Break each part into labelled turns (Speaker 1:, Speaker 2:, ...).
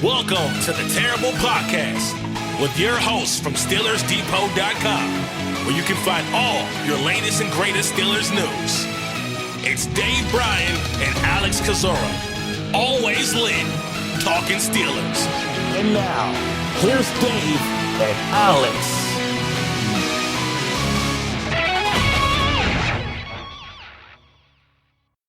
Speaker 1: Welcome to the Terrible Podcast with your hosts from SteelersDepot.com, where you can find all your latest and greatest Steelers news. It's Dave Bryan and Alex Kozora, always lit, talking Steelers.
Speaker 2: And now, here's Dave and Alex.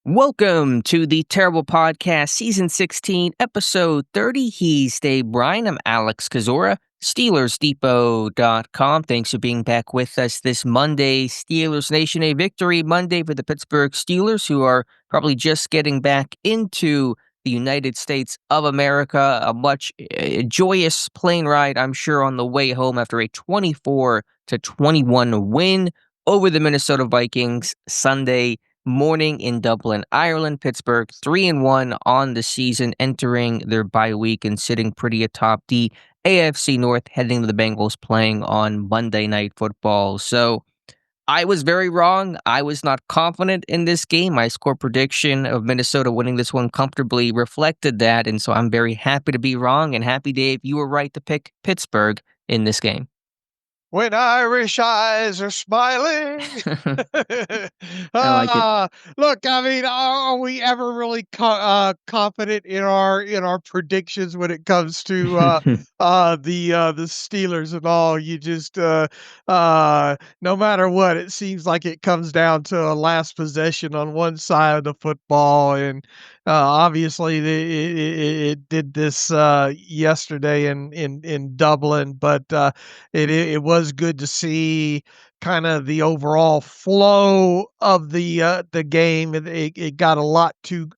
Speaker 3: Welcome to the Terrible Podcast, Season 16, Episode 30. He's Dave Bryan. I'm Alex Kozora, SteelersDepot.com. Thanks for being back with us this Monday. Steelers Nation, a victory Monday for the Pittsburgh Steelers, who are probably just getting back into the United States of America. A much joyous plane ride, I'm sure, on the way home after a 24-21 win over the Minnesota Vikings Sunday morning in Dublin, Ireland. Pittsburgh 3-1 on the season, entering their bye week and sitting pretty atop the AFC North, heading to the Bengals playing on Monday Night Football. So I was very wrong. I was not confident in this game. My score prediction of Minnesota winning this one comfortably reflected that, and so I'm very happy to be wrong, and happy, Dave, you were right to pick Pittsburgh in this game.
Speaker 4: When Irish eyes are smiling. Look, I mean, are we ever really confident in our predictions when it comes to the Steelers and all? You just no matter what, it seems like it comes down to a last possession on one side of the football, and obviously it did this yesterday in Dublin, but it was good to see kind of the overall flow of the game. It got a lot too,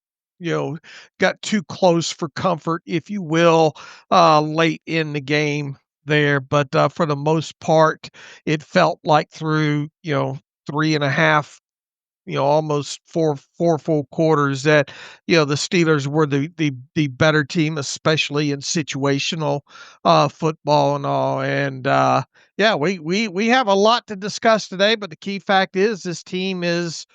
Speaker 4: got too close for comfort, if you will, late in the game there. But for the most part, it felt like through, 3.5, almost four full quarters that, the Steelers were the better team, especially in situational football and all. And we have a lot to discuss today, but the key fact is this team is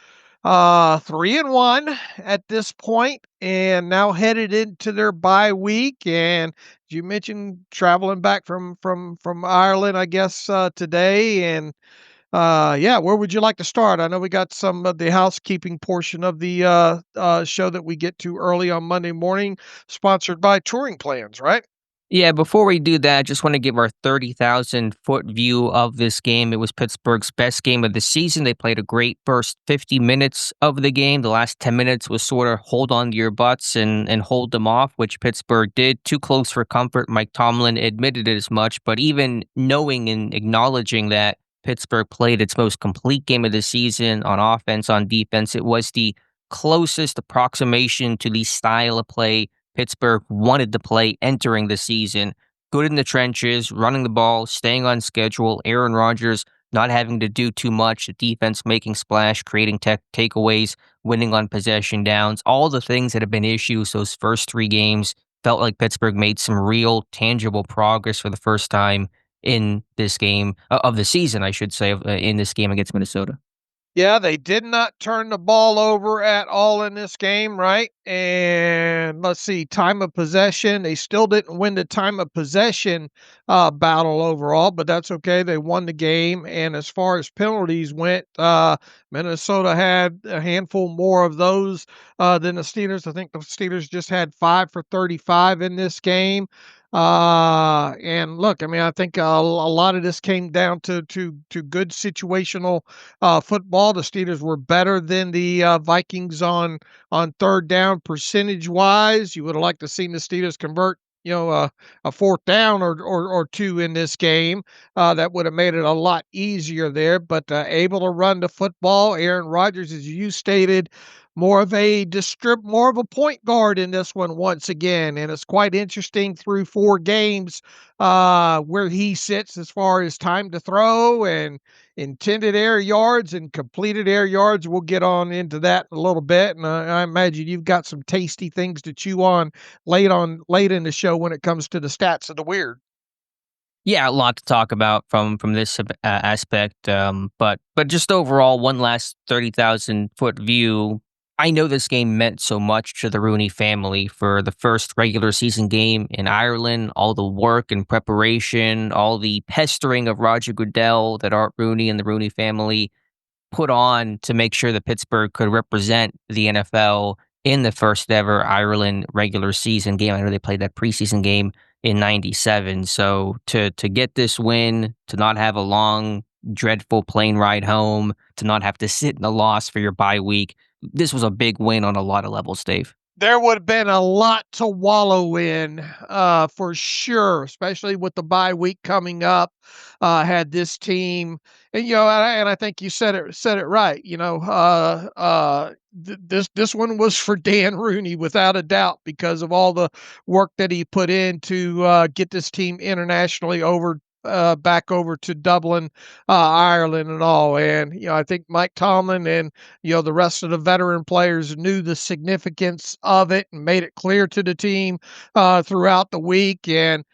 Speaker 4: 3-1 at this point, and now headed into their bye week. And you mentioned traveling back from Ireland, I guess, today. And where would you like to start? I know we got some of the housekeeping portion of the show that we get to early on Monday morning, sponsored by Touring Plans, right?
Speaker 3: Yeah, before we do that, I just want to give our 30,000-foot view of this game. It was Pittsburgh's best game of the season. They played a great first 50 minutes of the game. The last 10 minutes was sort of hold on to your butts and hold them off, which Pittsburgh did. Too close for comfort. Mike Tomlin admitted it as much, but even knowing and acknowledging that Pittsburgh played its most complete game of the season on offense, on defense, it was the closest approximation to the style of play Pittsburgh wanted to play entering the season. Good in the trenches, running the ball, staying on schedule, Aaron Rodgers not having to do too much, the defense making splash, creating takeaways, winning on possession downs, all the things that have been issues those first three games. Felt like Pittsburgh made some real tangible progress for the first time in this game, of the season, I should say, in this game against Minnesota.
Speaker 4: Yeah, they did not turn the ball over at all in this game, right? And let's see, time of possession. They still didn't win the time of possession battle overall, but that's okay. They won the game. And as far as penalties went, Minnesota had a handful more of those than the Steelers. I think the Steelers just had 5 for 35 in this game. And look, I mean, I think a lot of this came down to good situational football. The Steelers were better than the Vikings on third down percentage wise. You would have liked to seen the Steelers convert, a fourth down or two in this game. That would have made it a lot easier there. But able to run the football. Aaron Rodgers, as you stated, more of a point guard in this one once again. And it's quite interesting through 4 games where he sits as far as time to throw and intended air yards and completed air yards. We'll get on into that a little bit. And I imagine you've got some tasty things to chew on late in the show when it comes to the stats of the weird.
Speaker 3: Yeah, a lot to talk about from this aspect. But just overall, one last 30,000-foot view. I know this game meant so much to the Rooney family for the first regular season game in Ireland, all the work and preparation, all the pestering of Roger Goodell that Art Rooney and the Rooney family put on to make sure that Pittsburgh could represent the NFL in the first ever Ireland regular season game. I know they played that preseason game in '97. So to get this win, to not have a long, dreadful plane ride home, to not have to sit in a loss for your bye week, this was a big win on a lot of levels, Dave.
Speaker 4: There would have been a lot to wallow in, for sure, especially with the bye week coming up. Had this team, and and I think you said it right. This one was for Dan Rooney without a doubt because of all the work that he put in to get this team internationally back over to Dublin, Ireland, and all. And I think Mike Tomlin and the rest of the veteran players knew the significance of it and made it clear to the team throughout the week. And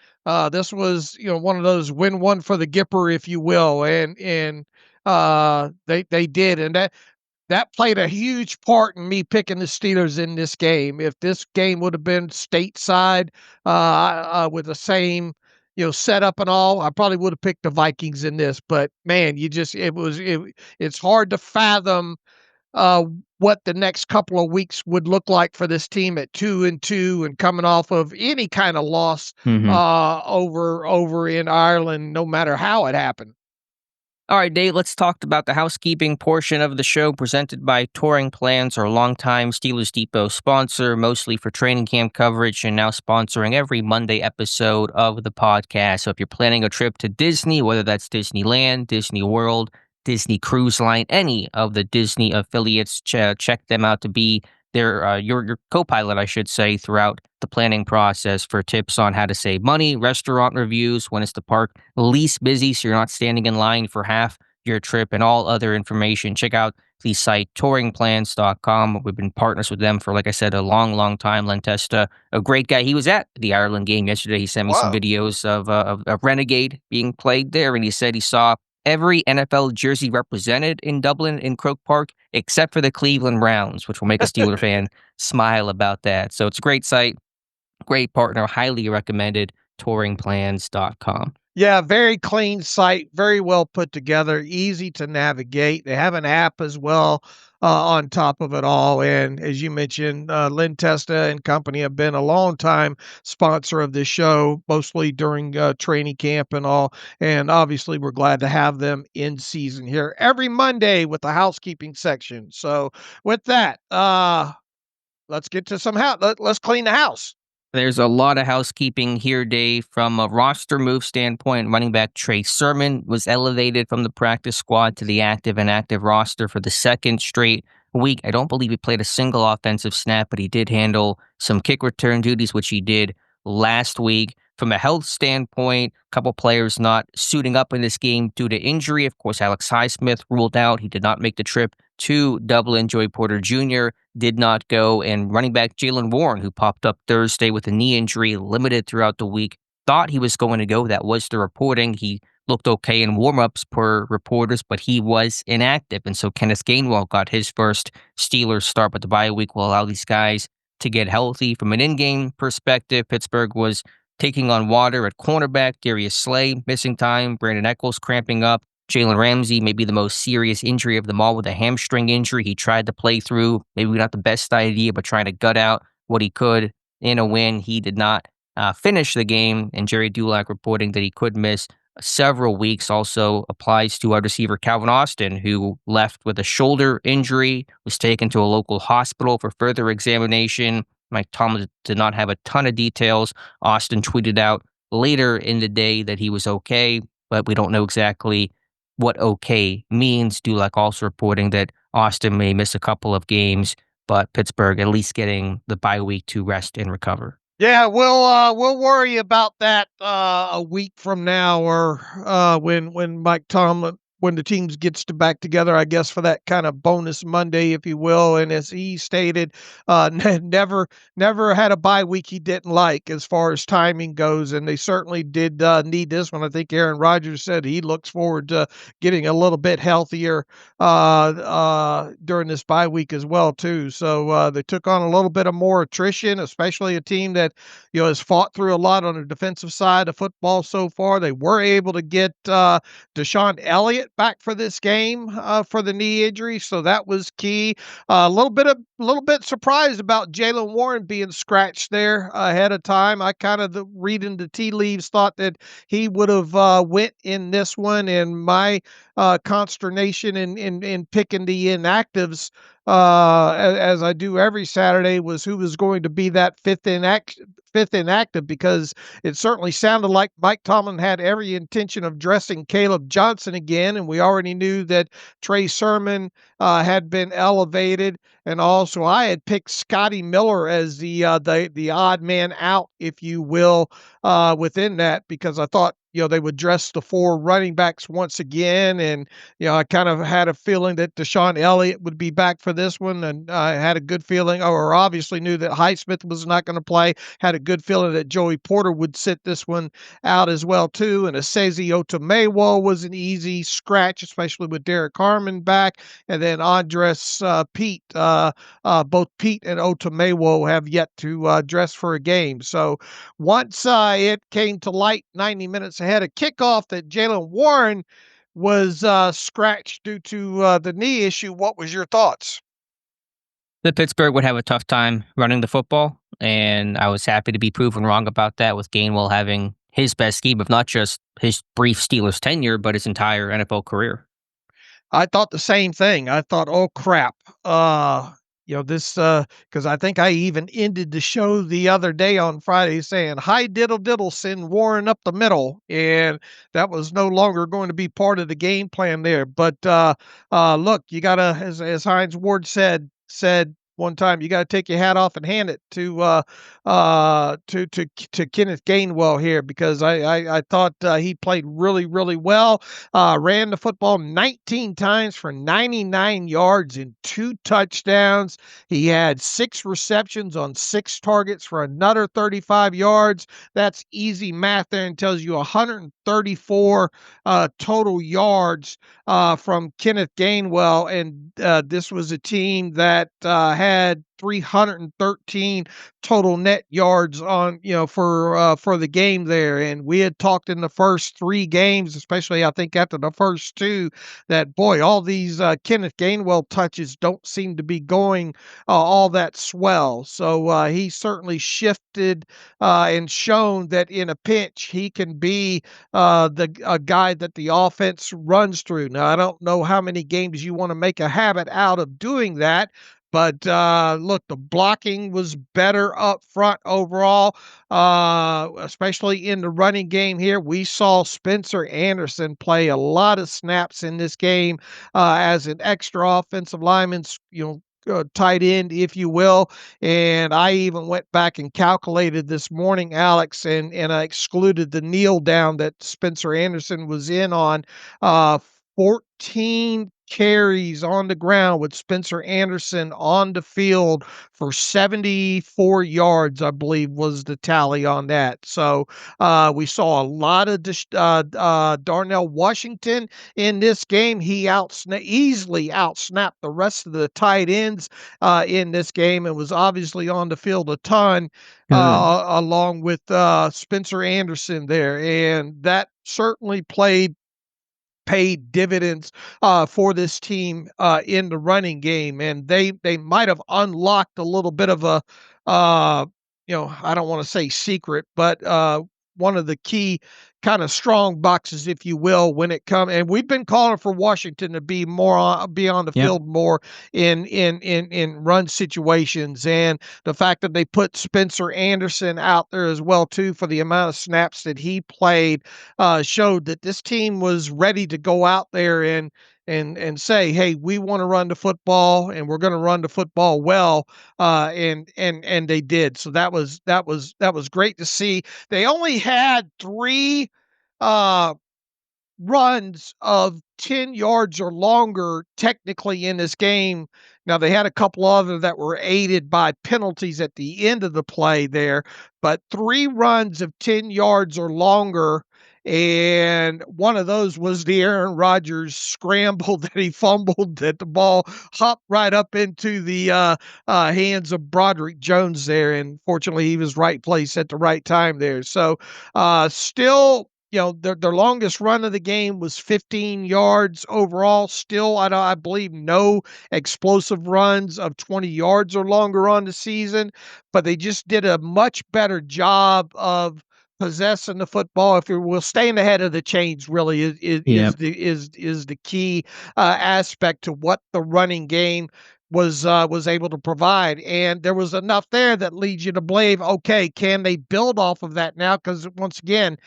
Speaker 4: this was one of those win one for the Gipper, if you will. And they did, and that played a huge part in me picking the Steelers in this game. If this game would have been stateside with the same setup and all, I probably would have picked the Vikings in this. But man, it's hard to fathom uh, what the next couple of weeks would look like for this team at 2-2 and coming off of any kind of loss over in Ireland, no matter how it happened.
Speaker 3: All right, Dave, let's talk about the housekeeping portion of the show presented by Touring Plans, our longtime Steelers Depot sponsor, mostly for training camp coverage and now sponsoring every Monday episode of the podcast. So if you're planning a trip to Disney, whether that's Disneyland, Disney World, Disney Cruise Line, any of the Disney affiliates, check them out to be your co-pilot, I should say, throughout the planning process for tips on how to save money, restaurant reviews, when it's the park least busy so you're not standing in line for half your trip, and all other information. Check out the site touringplans.com. We've been partners with them for, like I said, a long, long time. Len Testa, a great guy. He was at the Ireland game yesterday. He sent me some videos of Renegade being played there, and he said he saw every NFL jersey represented in Dublin in Croke Park, except for the Cleveland Browns, which will make a Steeler fan smile about that. So it's a great site, great partner, highly recommended, touringplans.com.
Speaker 4: Yeah, very clean site, very well put together, easy to navigate. They have an app as well on top of it all. And as you mentioned, Lynn Testa and company have been a long time sponsor of this show, mostly during training camp and all. And obviously, we're glad to have them in season here every Monday with the housekeeping section. So with that, let's get to some house. Let's clean the house.
Speaker 3: There's a lot of housekeeping here, Dave. From a roster move standpoint, running back Trey Sermon was elevated from the practice squad to the active and active roster for the second straight week. I don't believe he played a single offensive snap, but he did handle some kick return duties, which he did last week. From a health standpoint, a couple players not suiting up in this game due to injury. Of course, Alex Highsmith ruled out. He did not make the trip to Dublin. Joey Porter Jr. did not go. And running back Jaylen Warren, who popped up Thursday with a knee injury, limited throughout the week, thought he was going to go. That was the reporting. He looked okay in warmups per reporters, but he was inactive. And so Kenneth Gainwell got his first Steelers start, but the bye week will allow these guys to get healthy. From an in-game perspective, Pittsburgh was taking on water at cornerback. Darius Slay missing time. Brandon Echols cramping up. Jalen Ramsey may be the most serious injury of them all with a hamstring injury. He tried to play through. Maybe not the best idea, but trying to gut out what he could in a win. He did not finish the game, and Jerry Dulac reporting that he could miss several weeks. Also applies to wide receiver Calvin Austin, who left with a shoulder injury, was taken to a local hospital for further examination. Mike Tomlin did not have a ton of details. Austin tweeted out later in the day that he was okay, but we don't know exactly what okay means. Dulac also reporting that Austin may miss a couple of games, but Pittsburgh at least getting the bye week to rest and recover.
Speaker 4: Yeah, we'll worry about that a week from now, or when Mike Tomlin when the teams gets to back together, I guess, for that kind of bonus Monday, if you will. And as he stated, never had a bye week he didn't like as far as timing goes, and they certainly did need this one. I think Aaron Rodgers said he looks forward to getting a little bit healthier during this bye week as well too. So they took on a little bit of more attrition, especially a team that has fought through a lot on the defensive side of football so far. They were able to get Deshaun Elliott back for this game for the knee injury, so that was key. A little bit surprised about Jaylen Warren being scratched there ahead of time. I kind of reading the tea leaves thought that he would have went in this one, and my consternation in picking the inactives as I do every Saturday was who was going to be that fifth inactive, because it certainly sounded like Mike Tomlin had every intention of dressing Caleb Johnson again, and we already knew that Trey Sermon had been elevated, and also I had picked Scotty Miller as the odd man out, if you will, within that, because I thought they would dress the four running backs once again. And, I kind of had a feeling that Deshaun Elliott would be back for this one. And I had a good feeling, or obviously knew that Highsmith was not going to play, had a good feeling that Joey Porter would sit this one out as well, too. And Asezi Otomewo was an easy scratch, especially with Derek Harmon back. And then Andres Pete, both Pete and Otomewo have yet to dress for a game. So once it came to light 90 minutes ahead of kickoff that Jaylen Warren was scratched due to the knee issue, what was your thoughts?
Speaker 3: That Pittsburgh would have a tough time running the football, and I was happy to be proven wrong about that, with Gainwell having his best game of not just his brief Steelers tenure, but his entire NFL career.
Speaker 4: I thought the same thing. I thought, oh crap, this because I think I even ended the show the other day on Friday saying, "Hi diddle diddle, send Warren up the middle," and that was no longer going to be part of the game plan there. But look, you gotta, as Hines Ward said one time, you got to take your hat off and hand it to Kenneth Gainwell here, because I thought he played really, really well. Ran the football 19 times for 99 yards and 2 touchdowns. He had 6 receptions on 6 targets for another 35 yards. That's easy math there, and tells you 134 total yards from Kenneth Gainwell. And this was a team that had 313 total net yards on for the game there. And we had talked in the first 3 games, especially I think after the first 2, that boy, all these Kenneth Gainwell touches don't seem to be going all that swell. So he certainly shifted and shown that in a pinch he can be a guy that the offense runs through. Now, I don't know how many games you want to make a habit out of doing that, but look, the blocking was better up front overall, especially in the running game here. We saw Spencer Anderson play a lot of snaps in this game as an extra offensive lineman, tight end, if you will. And I even went back and calculated this morning, Alex, and I excluded the kneel down that Spencer Anderson was in on. 14 carries on the ground with Spencer Anderson on the field for 74 yards, I believe was the tally on that. So we saw a lot of Darnell Washington in this game. He easily outsnapped the rest of the tight ends in this game, and was obviously on the field a ton along with Spencer Anderson there. And that certainly paid dividends for this team in the running game. And they might have unlocked a little bit of a I don't want to say secret, but one of the key kind of strong boxes, if you will, when it comes. And we've been calling for Washington to be be on the field more in run situations. And the fact that they put Spencer Anderson out there as well too, for the amount of snaps that he played, showed that this team was ready to go out there and say, hey, we want to run the football, and we're going to run the football well, and they did. So that was great to see. They only had 3 runs of 10 yards or longer technically in this game. Now, they had a couple other that were aided by penalties at the end of the play there, but 3 runs of 10 yards or longer, and one of those was the Aaron Rodgers scramble that he fumbled, that the ball hopped right up into the hands of Broderick Jones there, and fortunately, he was right place at the right time there. So, still, their longest run of the game was 15 yards overall. Still, I believe no explosive runs of 20 yards or longer on the season, but they just did a much better job of possessing the football, if you will, staying ahead of the chains. Really is the key aspect to what the running game was able to provide. And there was enough there that leads you to believe, okay, can they build off of that now? Because once again,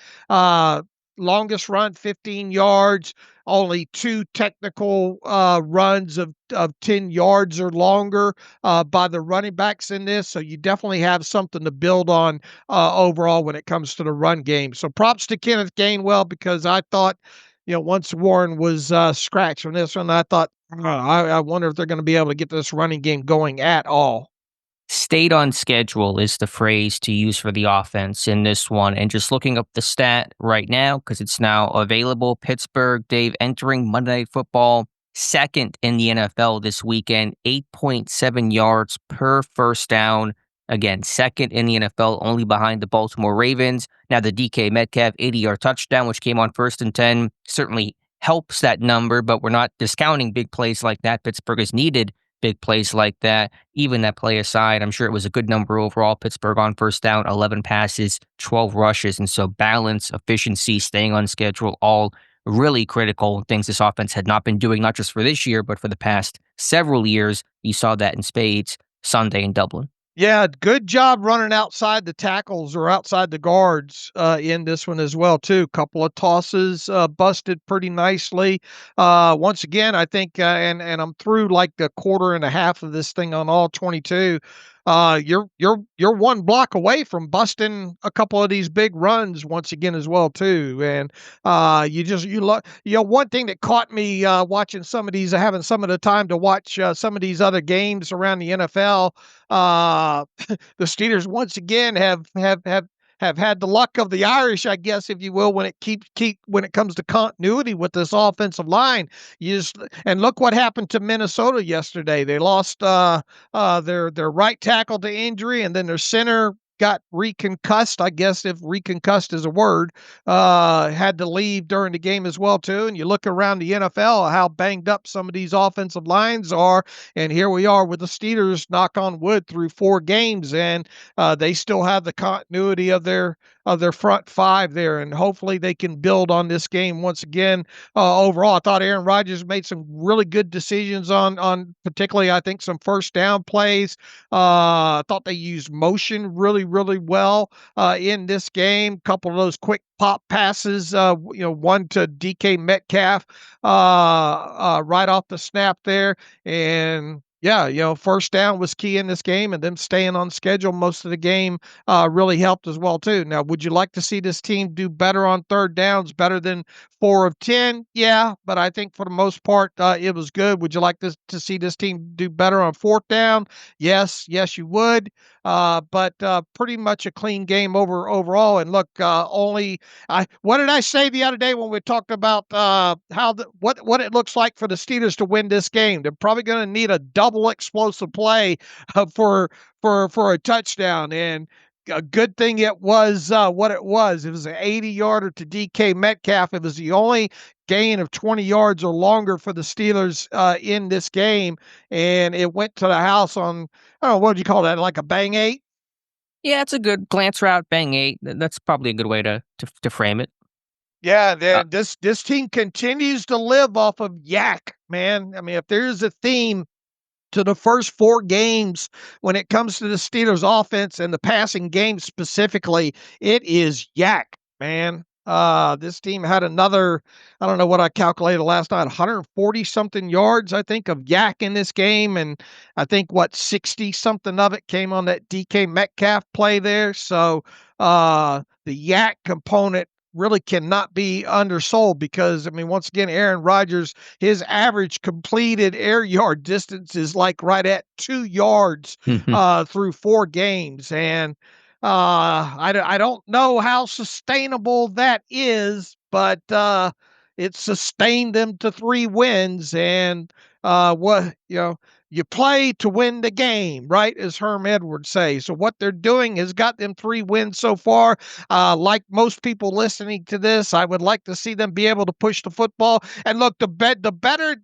Speaker 4: longest run 15 yards, only 2 technical runs of 10 yards or longer by the running backs in this. So you definitely have something to build on overall when it comes to the run game. So props to Kenneth Gainwell, because I thought, once Warren was scratched from this one, I thought, I wonder if they're going to be able to get this running game going at all.
Speaker 3: Stayed on schedule is the phrase to use for the offense in this one. And just looking up the stat right now, because it's now available, Pittsburgh, Dave, entering Monday Night Football, second in the NFL this weekend, 8.7 yards per first down. Again, second in the NFL, only behind the Baltimore Ravens. Now, the DK Metcalf 80-yard touchdown, which came on 1st and 10, certainly helps that number, but we're not discounting big plays like that. Pittsburgh has needed big plays like that. Even that play aside, I'm sure it was a good number overall. Pittsburgh on first down, 11 passes, 12 rushes. And so balance, efficiency, staying on schedule, all really critical things this offense had not been doing, not just for this year, but for the past several years. You saw that in spades Sunday in Dublin.
Speaker 4: Yeah, good job running outside the tackles or outside the guards in this one as well, too. Couple of tosses busted pretty nicely. Once again, I think, and I'm through like a quarter and a half of this thing on all 22. You're one block away from busting a couple of these big runs once again as well, too. And one thing that caught me watching some of these, having some of the time to watch some of these other games around the NFL. The Steelers once again have had the luck of the Irish, I guess, if you will, when it comes to continuity with this offensive line. And look what happened to Minnesota yesterday. They lost their right tackle to injury, and then their center got reconcussed, I guess, if reconcussed is a word, had to leave during the game as well, too. And you look around the NFL, how banged up some of these offensive lines are. And here we are with the Steelers, knock on wood, through 4 games, and they still have the continuity of their front 5 there. And hopefully they can build on this game once again. Overall, I thought Aaron Rodgers made some really good decisions on particularly, I think, some first down plays. I thought they used motion really well in this game. Couple of those quick pop passes, one to DK Metcalf right off the snap there. And yeah, first down was key in this game, and them staying on schedule most of the game really helped as well, too. Now, would you like to see this team do better on third downs, better than 4 of 10? Yeah, but I think for the most part, it was good. Would you like to see this team do better on 4th down? Yes, you would. But pretty much a clean game overall. And look, what did I say the other day when we talked about what it looks like for the Steelers to win this game? They're probably going to need a double explosive play for a touchdown. And a good thing it was what it was. It was an 80-yarder to DK Metcalf. It was the only gain of 20 yards or longer for the Steelers in this game, and it went to the house on, I don't know, what would you call that, like a bang 8?
Speaker 3: Yeah, it's a good glance route, bang 8. That's probably a good way to frame it.
Speaker 4: Yeah, this team continues to live off of yak, man. I mean, if there's a theme to the first 4 games when it comes to the Steelers offense and the passing game specifically, it is yak, man. This team had another, I don't know what I calculated last night, 140 something yards, I think, of yak in this game. And I think 60 something of it came on that DK Metcalf play there. So, the yak component really cannot be undersold because, I mean, once again, Aaron Rodgers, his average completed air yard distance is like right at 2 yards through 4 games. And I don't know how sustainable that is, but it sustained them to 3 wins. And you play to win the game, right? As Herm Edwards say. So what they're doing has got them 3 wins so far. Like most people listening to this, I would like to see them be able to push the football. And look, the better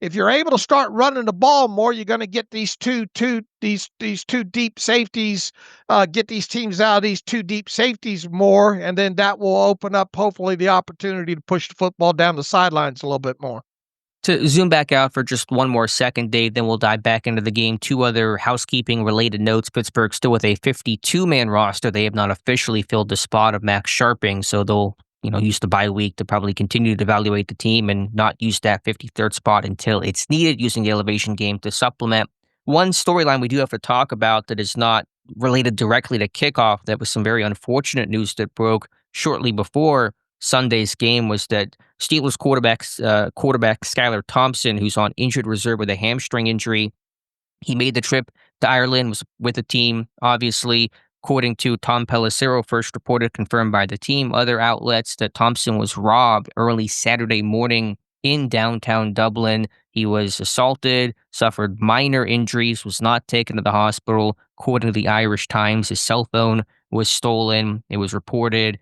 Speaker 4: if you're able to start running the ball more, you're going to get these two deep safeties. Get these teams out of these 2 deep safeties more, and then that will open up hopefully the opportunity to push the football down the sidelines a little bit more.
Speaker 3: To zoom back out for just one more second, Dave, then we'll dive back into the game. 2 other housekeeping-related notes. Pittsburgh still with a 52-man roster. They have not officially filled the spot of Max Sharping, so they'll use the bye week to probably continue to evaluate the team and not use that 53rd spot until it's needed, using the elevation game to supplement. One storyline we do have to talk about that is not related directly to kickoff, that was some very unfortunate news that broke shortly before Sunday's game, was that Steelers quarterback Skylar Thompson, who's on injured reserve with a hamstring injury, he made the trip to Ireland, was with the team, obviously. According to Tom Pelissero, first reported, confirmed by the team, other outlets, that Thompson was robbed early Saturday morning in downtown Dublin. He was assaulted, suffered minor injuries, was not taken to the hospital. According to the Irish Times, his cell phone was stolen. It was reported.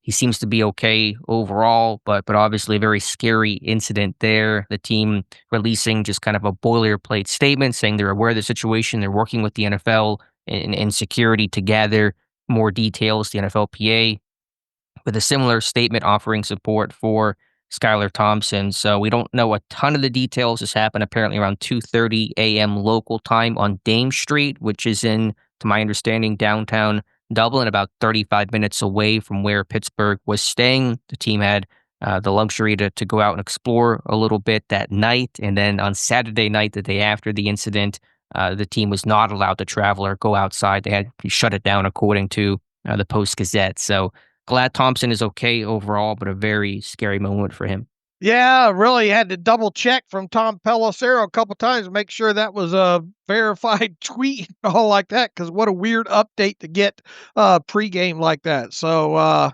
Speaker 3: He seems to be okay overall, but obviously a very scary incident there. The team releasing just kind of a boilerplate statement saying they're aware of the situation. They're working with the NFL and security to gather more details. The NFLPA with a similar statement offering support for Skylar Thompson. So we don't know a ton of the details. This happened apparently around 2:30 a.m. local time on Dame Street, which is in, to my understanding, downtown Dublin, about 35 minutes away from where Pittsburgh was staying. The team had the luxury to go out and explore a little bit that night. And then on Saturday night, the day after the incident, the team was not allowed to travel or go outside. They had to shut it down, according to the Post-Gazette. So glad Thompson is okay overall, but a very scary moment for him.
Speaker 4: Yeah, really had to double check from Tom Pelissero a couple times to make sure that was a verified tweet and all like that, because what a weird update to get pregame like that. So,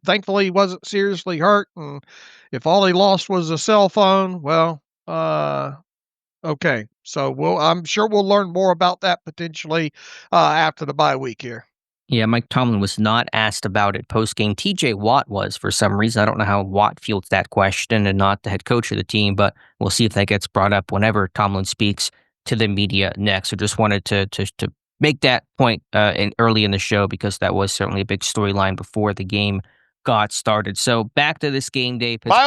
Speaker 4: thankfully he wasn't seriously hurt, and if all he lost was a cell phone, well, okay. So I'm sure we'll learn more about that potentially after the bye week here.
Speaker 3: Yeah, Mike Tomlin was not asked about it post-game. TJ Watt was, for some reason. I don't know how Watt fields that question and not the head coach of the team, but we'll see if that gets brought up whenever Tomlin speaks to the media next. So just wanted to make that point early in the show, because that was certainly a big storyline before the game got started. So back to this game day.
Speaker 4: My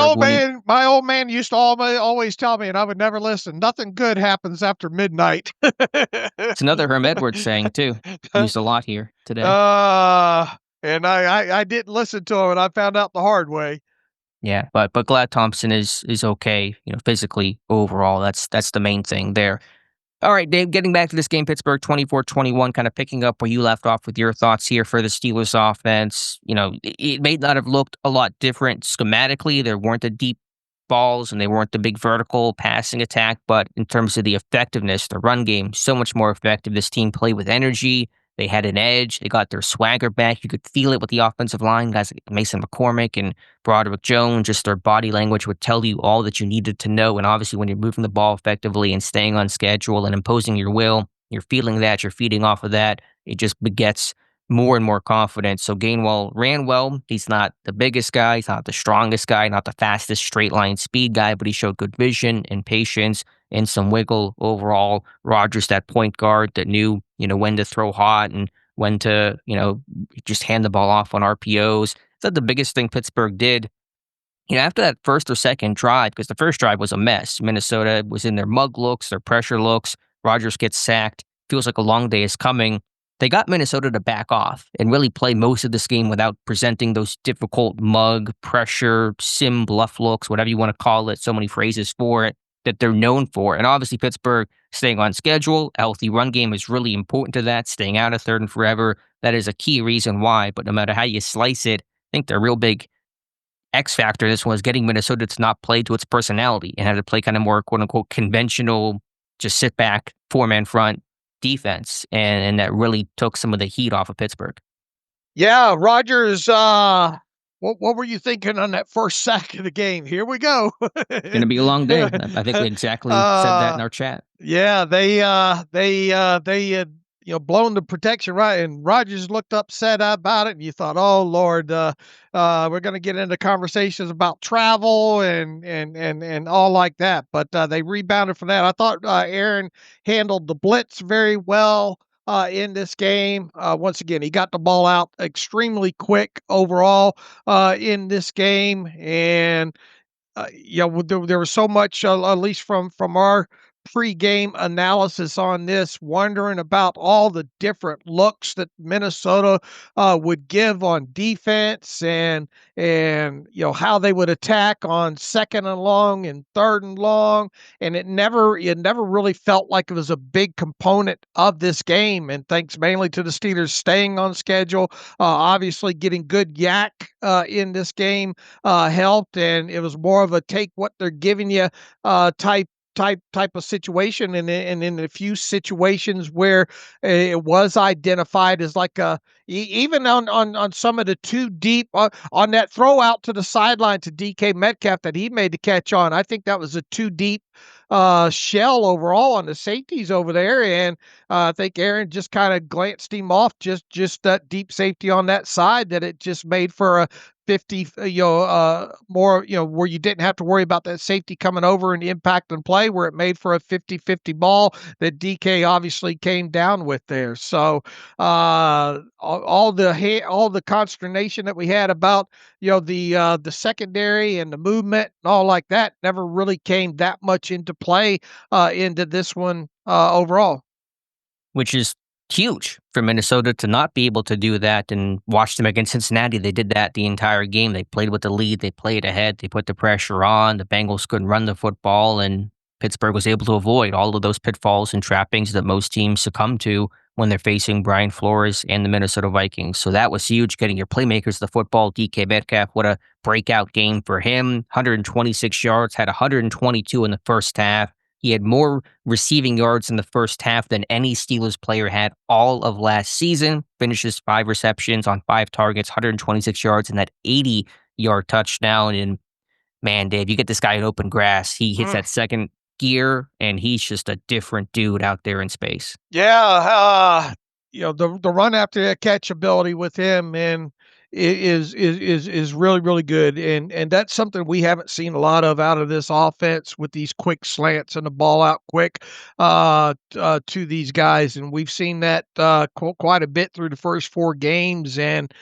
Speaker 4: old man used to always tell me, and I would never listen, nothing good happens after midnight.
Speaker 3: It's another Herm Edwards saying too. Used a lot here today.
Speaker 4: And I didn't listen to him, and I found out the hard way.
Speaker 3: Yeah, but glad Thompson is okay, physically overall. That's the main thing there. All right, Dave, getting back to this game, Pittsburgh 24-21, kind of picking up where you left off with your thoughts here for the Steelers offense. It may not have looked a lot different schematically. There weren't the deep balls and they weren't the big vertical passing attack, but in terms of the effectiveness, the run game, so much more effective. This team played with energy. They had an edge. They got their swagger back. You could feel it with the offensive line. Guys like Mason McCormick and Broderick Jones, just their body language would tell you all that you needed to know. And obviously, when you're moving the ball effectively and staying on schedule and imposing your will, you're feeling that, you're feeding off of that. It just begets more and more confidence. So Gainwell ran well. He's not the biggest guy. He's not the strongest guy, not the fastest straight line speed guy, but he showed good vision and patience and some wiggle overall. Rodgers, that point guard that knew, when to throw hot and when to, just hand the ball off on RPOs. That's the biggest thing Pittsburgh did. After that first or second drive, because the first drive was a mess. Minnesota was in their mug looks, their pressure looks. Rodgers gets sacked. Feels like a long day is coming. They got Minnesota to back off and really play most of this game without presenting those difficult mug, pressure, sim bluff looks, whatever you want to call it. So many phrases for it. that they're known for. And obviously Pittsburgh staying on schedule, a healthy run game is really important to that, staying out of third and forever. That is a key reason why, but no matter how you slice it, I think the real big X factor this was getting Minnesota to not play to its personality and have to play kind of more quote unquote conventional, just sit back, 4-man front defense. And that really took some of the heat off of Pittsburgh.
Speaker 4: Yeah, Rodgers, what were you thinking on that first sack of the game? Here we go.
Speaker 3: It's going to be a long day. I think we exactly said that in our chat.
Speaker 4: Yeah, they had blown the protection right, and Rodgers looked upset about it, and you thought, oh Lord, we're going to get into conversations about travel and all like that. But they rebounded from that. I thought Aaron handled the blitz very well. In this game, once again, he got the ball out extremely quick overall in this game, and there was so much, at least from our pregame analysis on this, wondering about all the different looks that Minnesota would give on defense, and how they would attack on second and long and third and long, and it never really felt like it was a big component of this game. And thanks mainly to the Steelers staying on schedule, obviously getting good yak in this game helped, and it was more of a take what they're giving you type of situation, and in a few situations where it was identified as like even on some of the too deep on that throw out to the sideline to DK Metcalf that he made the catch on. I think that was a too deep shell overall on the safeties over there, and I think Aaron just kind of glanced him off, just that deep safety on that side, that it just made for a 50, more, where you didn't have to worry about that safety coming over and impact and play, where it made for a 50-50 ball that DK obviously came down with there. So all the consternation that we had about the secondary and the movement and all like that never really came that much into play into this one overall.
Speaker 3: Which is huge for Minnesota to not be able to do that, and watch them against Cincinnati. They did that the entire game. They played with the lead. They played ahead. They put the pressure on. The Bengals couldn't run the football, and Pittsburgh was able to avoid all of those pitfalls and trappings that most teams succumb to when they're facing Brian Flores and the Minnesota Vikings. So that was huge, getting your playmakers the football. DK Metcalf, what a breakout game for him. 126 yards, had 122 in the first half. He had more receiving yards in the first half than any Steelers player had all of last season. Finishes 5 receptions on 5 targets, 126 yards, and that 80-yard touchdown. And man, Dave, you get this guy in open grass. He hits that second gear, and he's just a different dude out there in space.
Speaker 4: Yeah, the run after that catch ability with him, and is really, really good, and that's something we haven't seen a lot of out of this offense, with these quick slants and the ball out quick to these guys, and we've seen that quite a bit through the first 4 games, and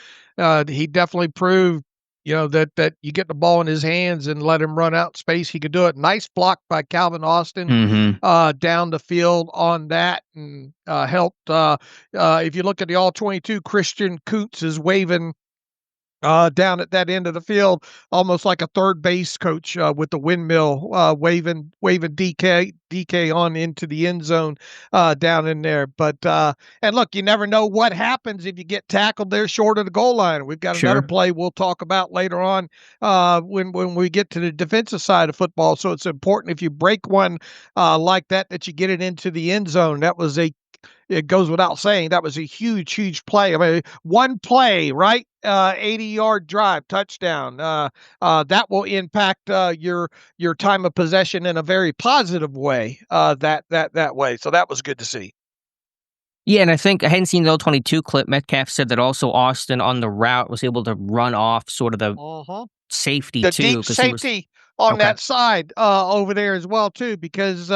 Speaker 4: he definitely proved that you get the ball in his hands and let him run out in space, he could do it. Nice block by Calvin Austin down the field on that, and helped. If you look at the all-22, Christian Kuntz is waving down at that end of the field, almost like a third base coach with the windmill, waving DK on into the end zone down in there. But and look, you never know what happens if you get tackled there short of the goal line. We've got another play we'll talk about later on when we get to the defensive side of football. So it's important, if you break one like that you get it into the end zone. It goes without saying, that was a huge play. I mean, one play, right? 80-yard drive, touchdown. That will impact your time of possession in a very positive way. That way. So that was good to see.
Speaker 3: Yeah, and I think I hadn't seen the L22 clip. Metcalf said that also Austin on the route was able to run off sort of the safety
Speaker 4: the
Speaker 3: too.
Speaker 4: Deep safety on that side over there as well too, because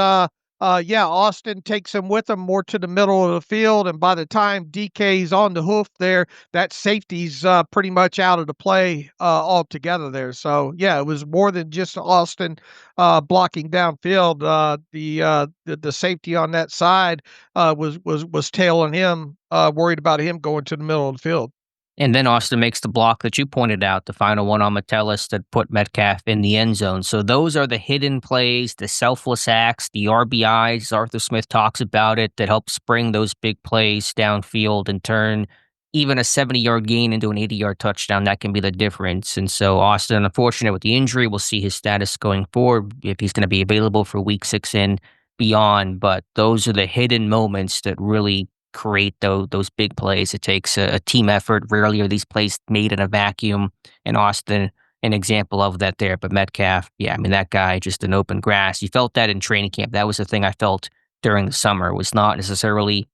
Speaker 4: Austin takes him with him more to the middle of the field, and by the time DK's on the hoof there, that safety's pretty much out of the play altogether there. So yeah, it was more than just Austin blocking downfield. The safety on that side was tailing him, worried about him going to the middle of the field.
Speaker 3: And then Austin makes the block that you pointed out, the final one on Metellus that put Metcalf in the end zone. So those are the hidden plays, the selfless acts, the RBIs. Arthur Smith talks about it, that help spring those big plays downfield and turn even a 70-yard gain into an 80-yard touchdown. That can be the difference. And so Austin, unfortunate with the injury, we'll see his status going forward, if he's going to be available for week 6 and beyond. But those are the hidden moments that really create those big plays. It takes a team effort. Rarely are these plays made in a vacuum. And Austin, an example of that there. But Metcalf, yeah, I mean, that guy, just an open grass. You felt that in training camp. That was the thing I felt during the summer. It was not necessarily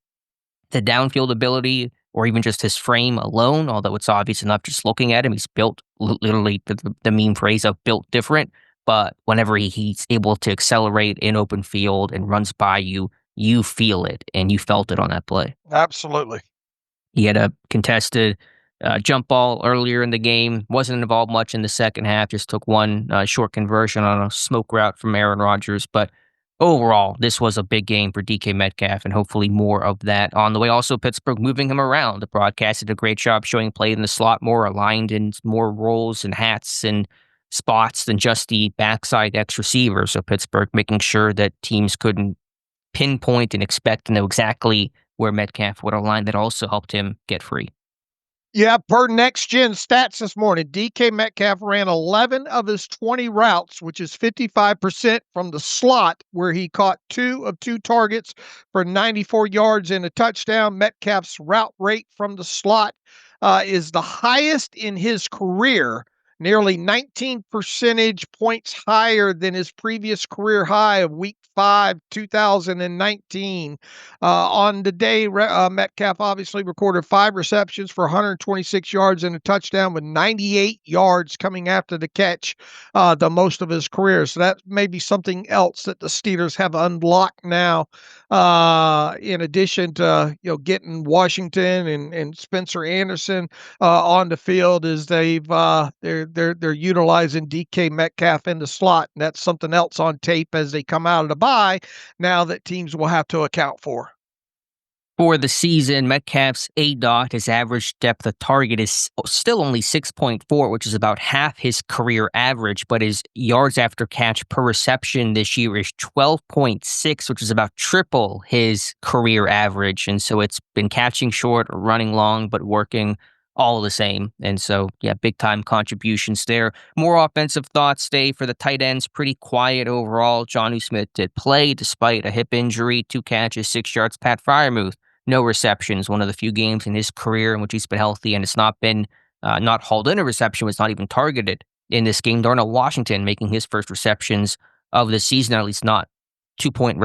Speaker 3: the downfield ability or even just his frame alone, although it's obvious enough just looking at him. He's built, literally the meme phrase of built different. But whenever he's able to accelerate in open field and runs by you, you feel it, and you felt it on that play.
Speaker 4: Absolutely.
Speaker 3: He had a contested jump ball earlier in the game. Wasn't involved much in the second half. Just took one short conversion on a smoke route from Aaron Rodgers. But overall, this was a big game for DK Metcalf, and hopefully more of that on the way. Also, Pittsburgh moving him around. The broadcast did a great job showing play in the slot, more aligned in more roles and hats and spots than just the backside X receiver. So Pittsburgh making sure that teams couldn't pinpoint and expect to know exactly where Metcalf would align. That also helped him get free.
Speaker 4: Yeah, per Next Gen stats this morning, DK Metcalf ran 11 of his 20 routes, which is 55% from the slot, where he caught 2 of 2 targets for 94 yards and a touchdown. Metcalf's route rate from the slot is the highest in his career, nearly 19 percentage points higher than his previous career high of week 5, 2019. On the day, Metcalf obviously recorded 5 receptions for 126 yards and a touchdown, with 98 yards coming after the catch, the most of his career. So that may be something else that the Steelers have unlocked now, in addition to getting Washington and Spencer Anderson on the field, is they're utilizing DK Metcalf in the slot, and that's something else on tape as they come out of the bye now that teams will have to account for.
Speaker 3: For the season, Metcalf's ADOT, his average depth of target, is still only 6.4, which is about half his career average, but his yards after catch per reception this year is 12.6, which is about triple his career average. And so it's been catching short or running long, but working all the same. And so, yeah, big-time contributions there. More offensive thoughts, Dave, for the tight ends. Pretty quiet overall. Jonnu Smith did play despite a hip injury. 2 catches, 6 yards. Pat Freiermuth, no receptions. One of the few games in his career in which he's been healthy, and it's not been not hauled in a reception, was not even targeted in this game. Darnell Washington making his first receptions of the season, at least not two-point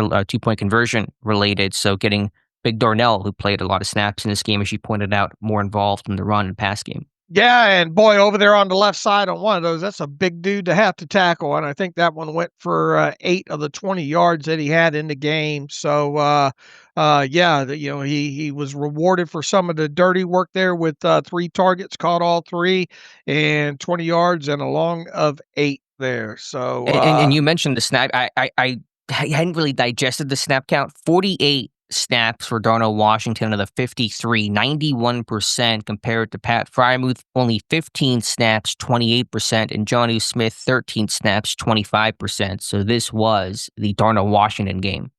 Speaker 3: conversion related. So getting Big Darnell, who played a lot of snaps in this game, as you pointed out, more involved in the run and pass game.
Speaker 4: Yeah, and boy, over there on the left side on one of those, that's a big dude to have to tackle, and I think that one went for 8 of the 20 yards that he had in the game. So, yeah, he was rewarded for some of the dirty work there with 3 targets, caught all 3, and 20 yards and a long of 8 there. So,
Speaker 3: and you mentioned the snap. I hadn't really digested the snap count. 48 snaps for Darnell Washington of the 53, 91% compared to Pat Freiermuth, only 15 snaps, 28%, and Jonnu Smith, 13 snaps, 25%. So this was the Darnell Washington game.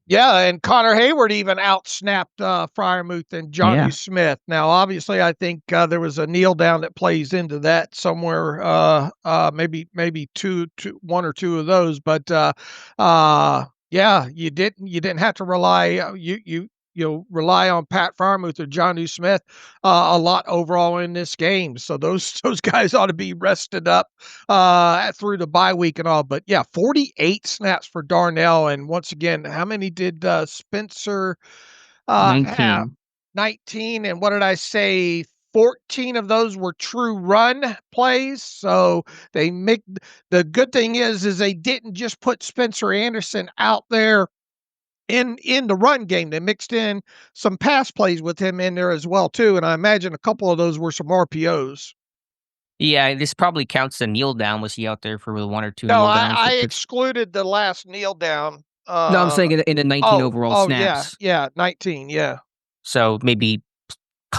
Speaker 4: Yeah, and Connor Hayward even outsnapped Freiermuth and Jonnu Smith. Now, obviously, I think there was a kneel down that plays into that somewhere, maybe 1 or 2 of those, but yeah, you didn't have to rely you rely on Pat Freiermuth or Jonnu Smith a lot overall in this game. So those guys ought to be rested up through the bye week and all. But yeah, 48 snaps for Darnell, and once again, how many did Spencer
Speaker 3: 19
Speaker 4: have? 19, and what did I say? 14 of those were true run plays. So they make the good thing is they didn't just put Spencer Anderson out there in the run game. They mixed in some pass plays with him in there as well too, and I imagine a couple of those were some RPOs.
Speaker 3: Yeah, this probably counts the kneel down. Was he out there for 1 or 2
Speaker 4: No,
Speaker 3: kneel downs?
Speaker 4: I excluded the last kneel down.
Speaker 3: No, I'm saying in the 19 overall snaps.
Speaker 4: Yeah, 19, yeah.
Speaker 3: So maybe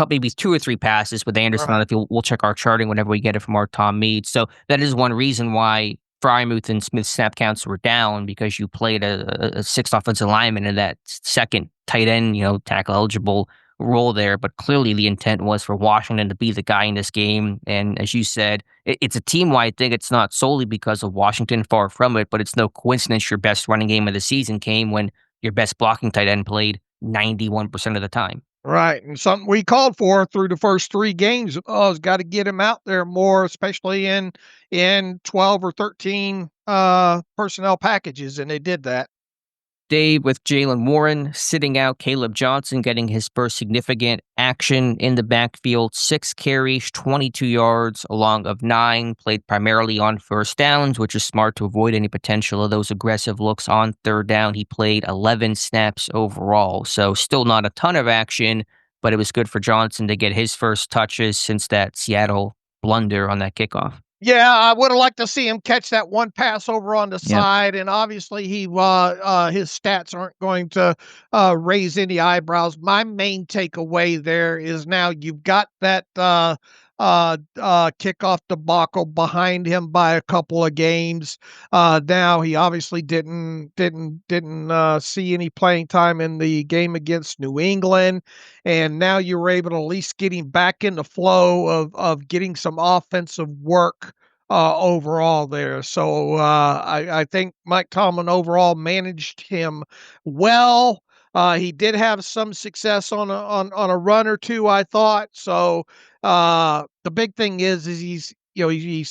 Speaker 3: maybe 2 or 3 passes with Anderson
Speaker 4: Right.
Speaker 3: on the field. We'll check our charting whenever we get it from our Tom Mead. So that is one reason why Fryermuth and Smith's snap counts were down, because you played a sixth offensive lineman in that second tight end, tackle eligible role there. But clearly the intent was for Washington to be the guy in this game. And as you said, it's a team-wide thing. It's not solely because of Washington, far from it, but it's no coincidence your best running game of the season came when your best blocking tight end played 91% of the time.
Speaker 4: Right, and something we called for through the first 3 games, has got to get him out there more, especially in 12 or 13 personnel packages, and they did that.
Speaker 3: Dave, with Jalen Warren sitting out, Caleb Johnson getting his first significant action in the backfield. 6 carries, 22 yards, along of 9. Played primarily on first downs, which is smart to avoid any potential of those aggressive looks on third down. He played 11 snaps overall, so still not a ton of action, but it was good for Johnson to get his first touches since that Seattle blunder on that kickoff.
Speaker 4: Yeah, I would have liked to see him catch that one pass over on the
Speaker 3: Yep.
Speaker 4: side, and obviously his stats aren't going to raise any eyebrows. My main takeaway there is now you've got that kickoff debacle behind him by a couple of games. Now he obviously didn't see any playing time in the game against New England, and now you were able to at least get him back in the flow of getting some offensive work overall there. So I think Mike Tomlin overall managed him well. He did have some success on a run or two, I thought. So the big thing is he's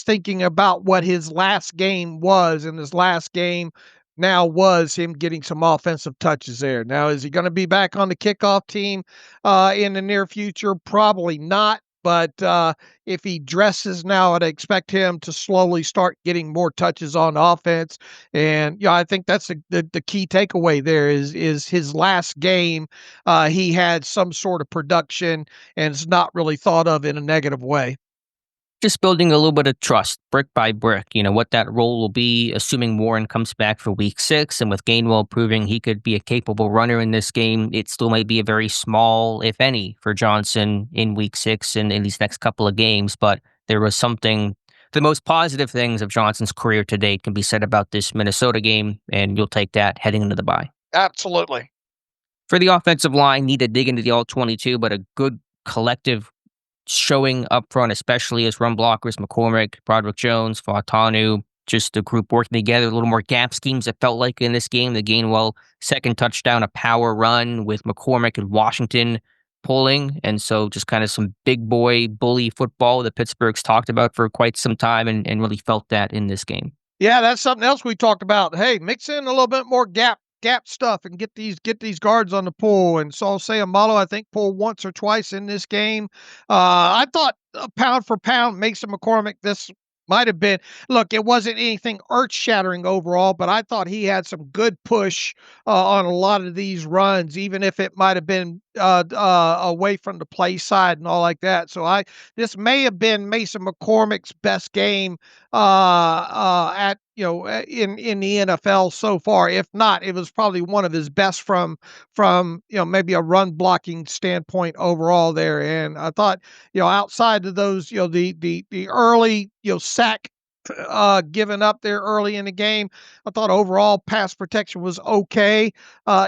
Speaker 4: thinking about what his last game was, and his last game now was him getting some offensive touches there. Now, is he going to be back on the kickoff team in the near future? Probably not. But if he dresses now, I'd expect him to slowly start getting more touches on offense. And I think that's the key takeaway there is his last game. He had some sort of production and is not really thought of in a negative way.
Speaker 3: Just building a little bit of trust, brick by brick, what that role will be, assuming Warren comes back for week 6, and with Gainwell proving he could be a capable runner in this game, it still might be a very small, if any, for Johnson in week 6 and in these next couple of games. But there was something, the most positive things of Johnson's career to date can be said about this Minnesota game, and you'll take that heading into the bye.
Speaker 4: Absolutely.
Speaker 3: For the offensive line, need to dig into the all-22, but a good collective showing up front, especially as run blockers, McCormick, Broderick Jones, Fautanu, just the group working together, a little more gap schemes, it felt like in this game. The Gainwell second touchdown, a power run with McCormick and Washington pulling. And so just kind of some big boy bully football that Pittsburgh's talked about for quite some time, and really felt that in this game.
Speaker 4: Yeah, that's something else we talked about. Hey, mix in a little bit more gap stuff and get these guards on the pull. And so Sayamalo, I think, pulled once or twice in this game. I thought pound for pound, Mason McCormick, this might have been, look, it wasn't anything earth-shattering overall, but I thought he had some good push on a lot of these runs, even if it might have been away from the play side and all like that. So this may have been Mason McCormick's best game at in the NFL so far. If not, it was probably one of his best from maybe a run blocking standpoint overall there. And I thought outside of those the early sack given up there early in the game, I thought overall pass protection was okay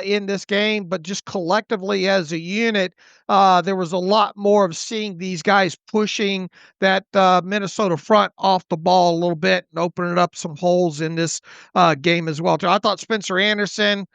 Speaker 4: in this game, but just collectively as a unit, there was a lot more of seeing these guys pushing that Minnesota front off the ball a little bit and opening up some holes in this game as well. I thought Spencer Anderson,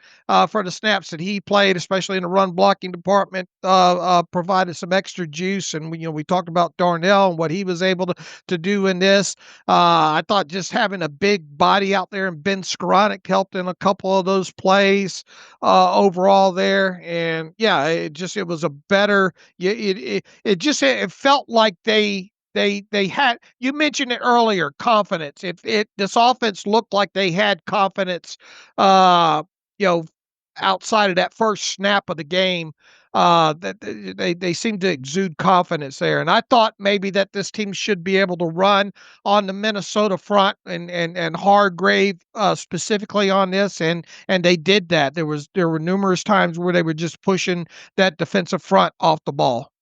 Speaker 4: for the snaps that he played, especially in the run blocking department, provided some extra juice. And we talked about Darnell and what he was able to do in this. I thought just having a big body out there and Ben Skoranek helped in a couple of those plays overall there. And yeah, it was a better. It felt like they had, you mentioned it earlier, confidence. This offense looked like they had confidence. Outside of that first snap of the game, that they seem to exude confidence there. And I thought maybe that this team should be able to run on the Minnesota front and Hargrave specifically on this, and they did that. There were numerous times where they were just pushing that defensive front off the ball.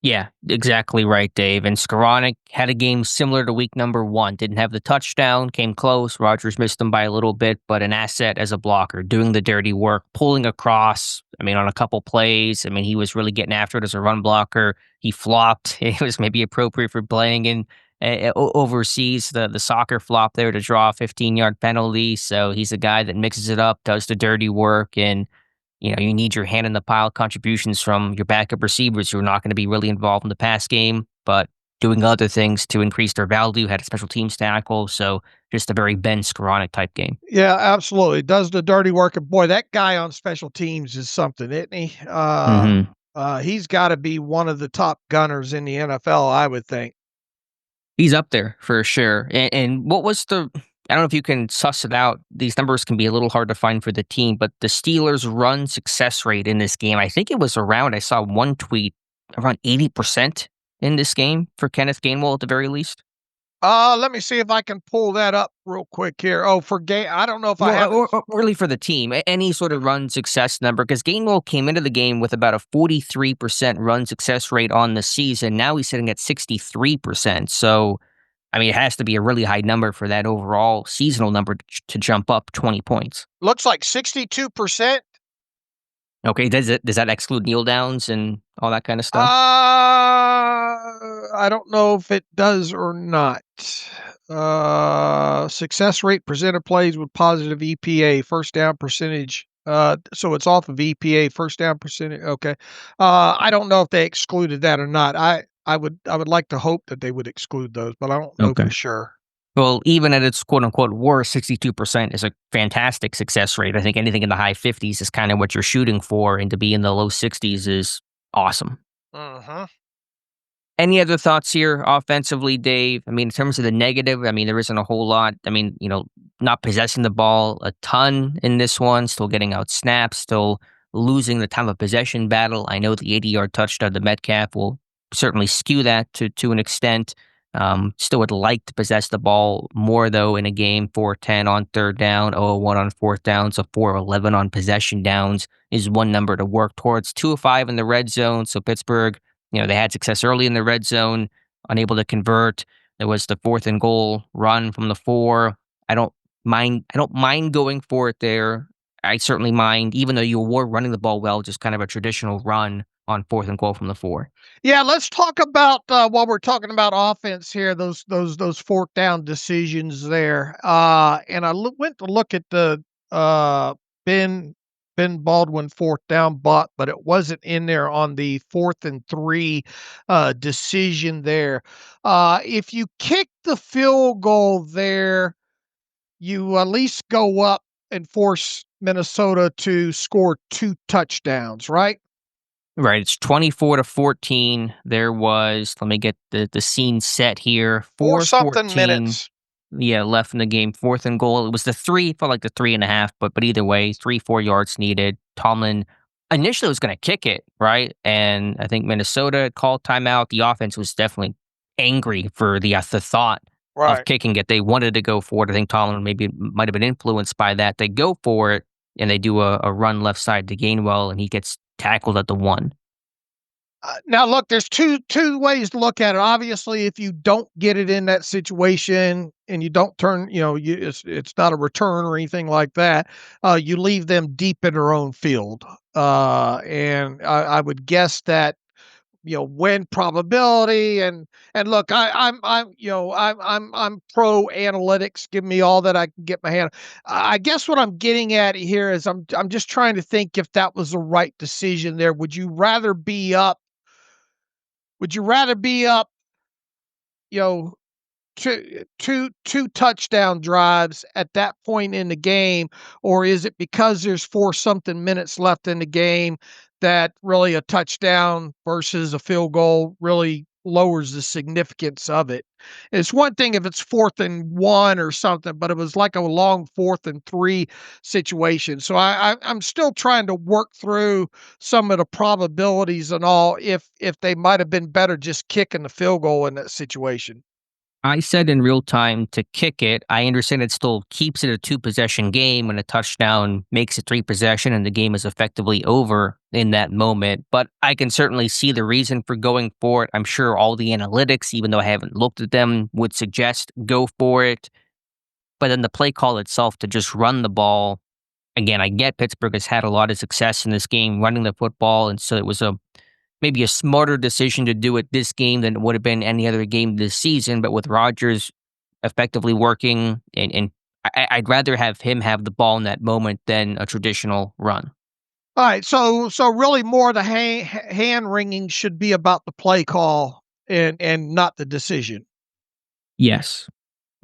Speaker 3: Yeah, exactly right, Dave. And Skoranek had a game similar to week number 1. Didn't have the touchdown, came close. Rodgers missed him by a little bit, but an asset as a blocker, doing the dirty work, pulling across. I mean, on a couple plays, I mean, he was really getting after it as a run blocker. He flopped. It was maybe appropriate for playing in overseas, the soccer flop there to draw a 15-yard penalty. So he's a guy that mixes it up, does the dirty work, and you need your hand in the pile contributions from your backup receivers who are not going to be really involved in the pass game, but doing other things to increase their value. Had a special teams tackle, so just a very Ben Skoranek type game.
Speaker 4: Yeah, absolutely. Does the dirty work. And boy, that guy on special teams is something, isn't he?
Speaker 3: hmm
Speaker 4: He's got to be one of the top gunners in the NFL, I would think.
Speaker 3: He's up there for sure. And what was the? I don't know if you can suss it out. These numbers can be a little hard to find for the team, but the Steelers' run success rate in this game, I think it was around. I saw one tweet around 80% in this game for Kenneth Gainwell at the very least.
Speaker 4: Let me see if I can pull that up real quick here. Oh, for game, I don't know if I
Speaker 3: Well,
Speaker 4: have it.
Speaker 3: or really for the team, any sort of run success number, because Gainwell came into the game with about a 43% run success rate on the season. Now he's sitting at 63%. So, I mean, it has to be a really high number for that overall seasonal number to jump up 20 points.
Speaker 4: Looks like 62%.
Speaker 3: Okay, does that exclude kneel downs and all that kind of stuff?
Speaker 4: I don't know if it does or not. Success rate, percent of plays with positive EPA, first down percentage. So it's off of EPA, first down percentage. Okay. I don't know if they excluded that or not. I would like to hope that they would exclude those, but I don't know for sure.
Speaker 3: Well, even at its quote unquote worst, 62% is a fantastic success rate. I think anything in the high 50s is kind of what you're shooting for, and to be in the low 60s is awesome.
Speaker 4: Uh-huh.
Speaker 3: Any other thoughts here offensively, Dave? I mean, in terms of the negative, I mean, there isn't a whole lot. I mean, not possessing the ball a ton in this one, still getting out snaps, still losing the time of possession battle. I know the 80-yard touchdown to Metcalf will certainly skew that to an extent. Still would like to possess the ball more, though, in a game. 4-10 on third down, 0-1 on fourth down, so 4-11 on possession downs is one number to work towards. 2-5 in the red zone, so Pittsburgh, they had success early in the red zone, unable to convert. There was the 4th and goal run from the 4. I don't mind going for it there. I certainly mind, even though you were running the ball well, just kind of a traditional run on 4th and goal from the 4.
Speaker 4: Yeah, let's talk about while we're talking about offense here, those fourth down decisions there. And I went to look at the Ben Baldwin fourth down bot, but it wasn't in there on the 4th and 3 decision there. If you kick the field goal there, you at least go up and force Minnesota to score 2 touchdowns, right?
Speaker 3: Right, it's 24-14. There was, let me get the scene set here.
Speaker 4: 4 something
Speaker 3: 4:14,
Speaker 4: minutes.
Speaker 3: yeah, left in the game. 4th and goal. It was the 3, felt like the 3.5, but either way, 4 yards needed. Tomlin initially was going to kick it, right? And I think Minnesota called timeout. The offense was definitely angry for the thought of
Speaker 4: Right.
Speaker 3: kicking it. They wanted to go for it. I think Tomlin maybe might have been influenced by that. They go for it, and they do a run left side to Gainwell, and he gets tackled at the 1.
Speaker 4: Now look, there's two ways to look at it. Obviously, if you don't get it in that situation and you don't turn, it's not a return or anything like that. You leave them deep in their own field, and I would guess that win probability and look, I'm pro analytics. Give me all that I can get my hand. I guess what I'm getting at here is I'm just trying to think if that was the right decision there. Would you rather be up? Would you rather be up, you know, two touchdown drives at that point in the game, or is it because there's 4 something minutes left in the game that really a touchdown versus a field goal really lowers the significance of it? It's one thing if it's 4th and 1 or something, but it was like a long 4th and 3 situation. So I'm still trying to work through some of the probabilities and all if they might have been better just kicking the field goal in that situation.
Speaker 3: I said in real time to kick it. I understand it still keeps it a 2-possession game and a touchdown makes it 3-possession and the game is effectively over in that moment. But I can certainly see the reason for going for it. I'm sure all the analytics, even though I haven't looked at them, would suggest go for it. But then the play call itself to just run the ball. Again, I get Pittsburgh has had a lot of success in this game running the football, and so it was maybe a smarter decision to do it this game than it would have been any other game this season. But with Rodgers effectively working, and I'd rather have him have the ball in that moment than a traditional run.
Speaker 4: All right, so really more the hand wringing should be about the play call and not the decision.
Speaker 3: Yes.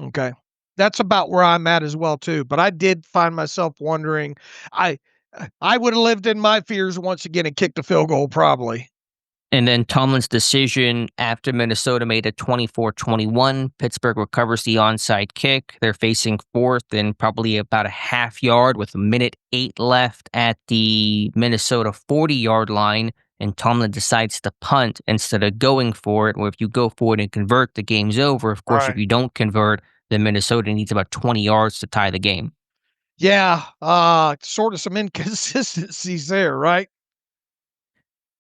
Speaker 4: Okay. That's about where I'm at as well too, but I did find myself wondering, I would have lived in my fears once again and kicked a field goal probably.
Speaker 3: And then Tomlin's decision after Minnesota made it 24-21. Pittsburgh recovers the onside kick. They're facing fourth and probably about a half yard with 1:08 left at the Minnesota 40-yard line. And Tomlin decides to punt instead of going for it. Or if you go for it and convert, the game's over. Of course,
Speaker 4: Right.
Speaker 3: If you don't convert, then Minnesota needs about 20 yards to tie the game.
Speaker 4: Yeah, sort of some inconsistencies there, right?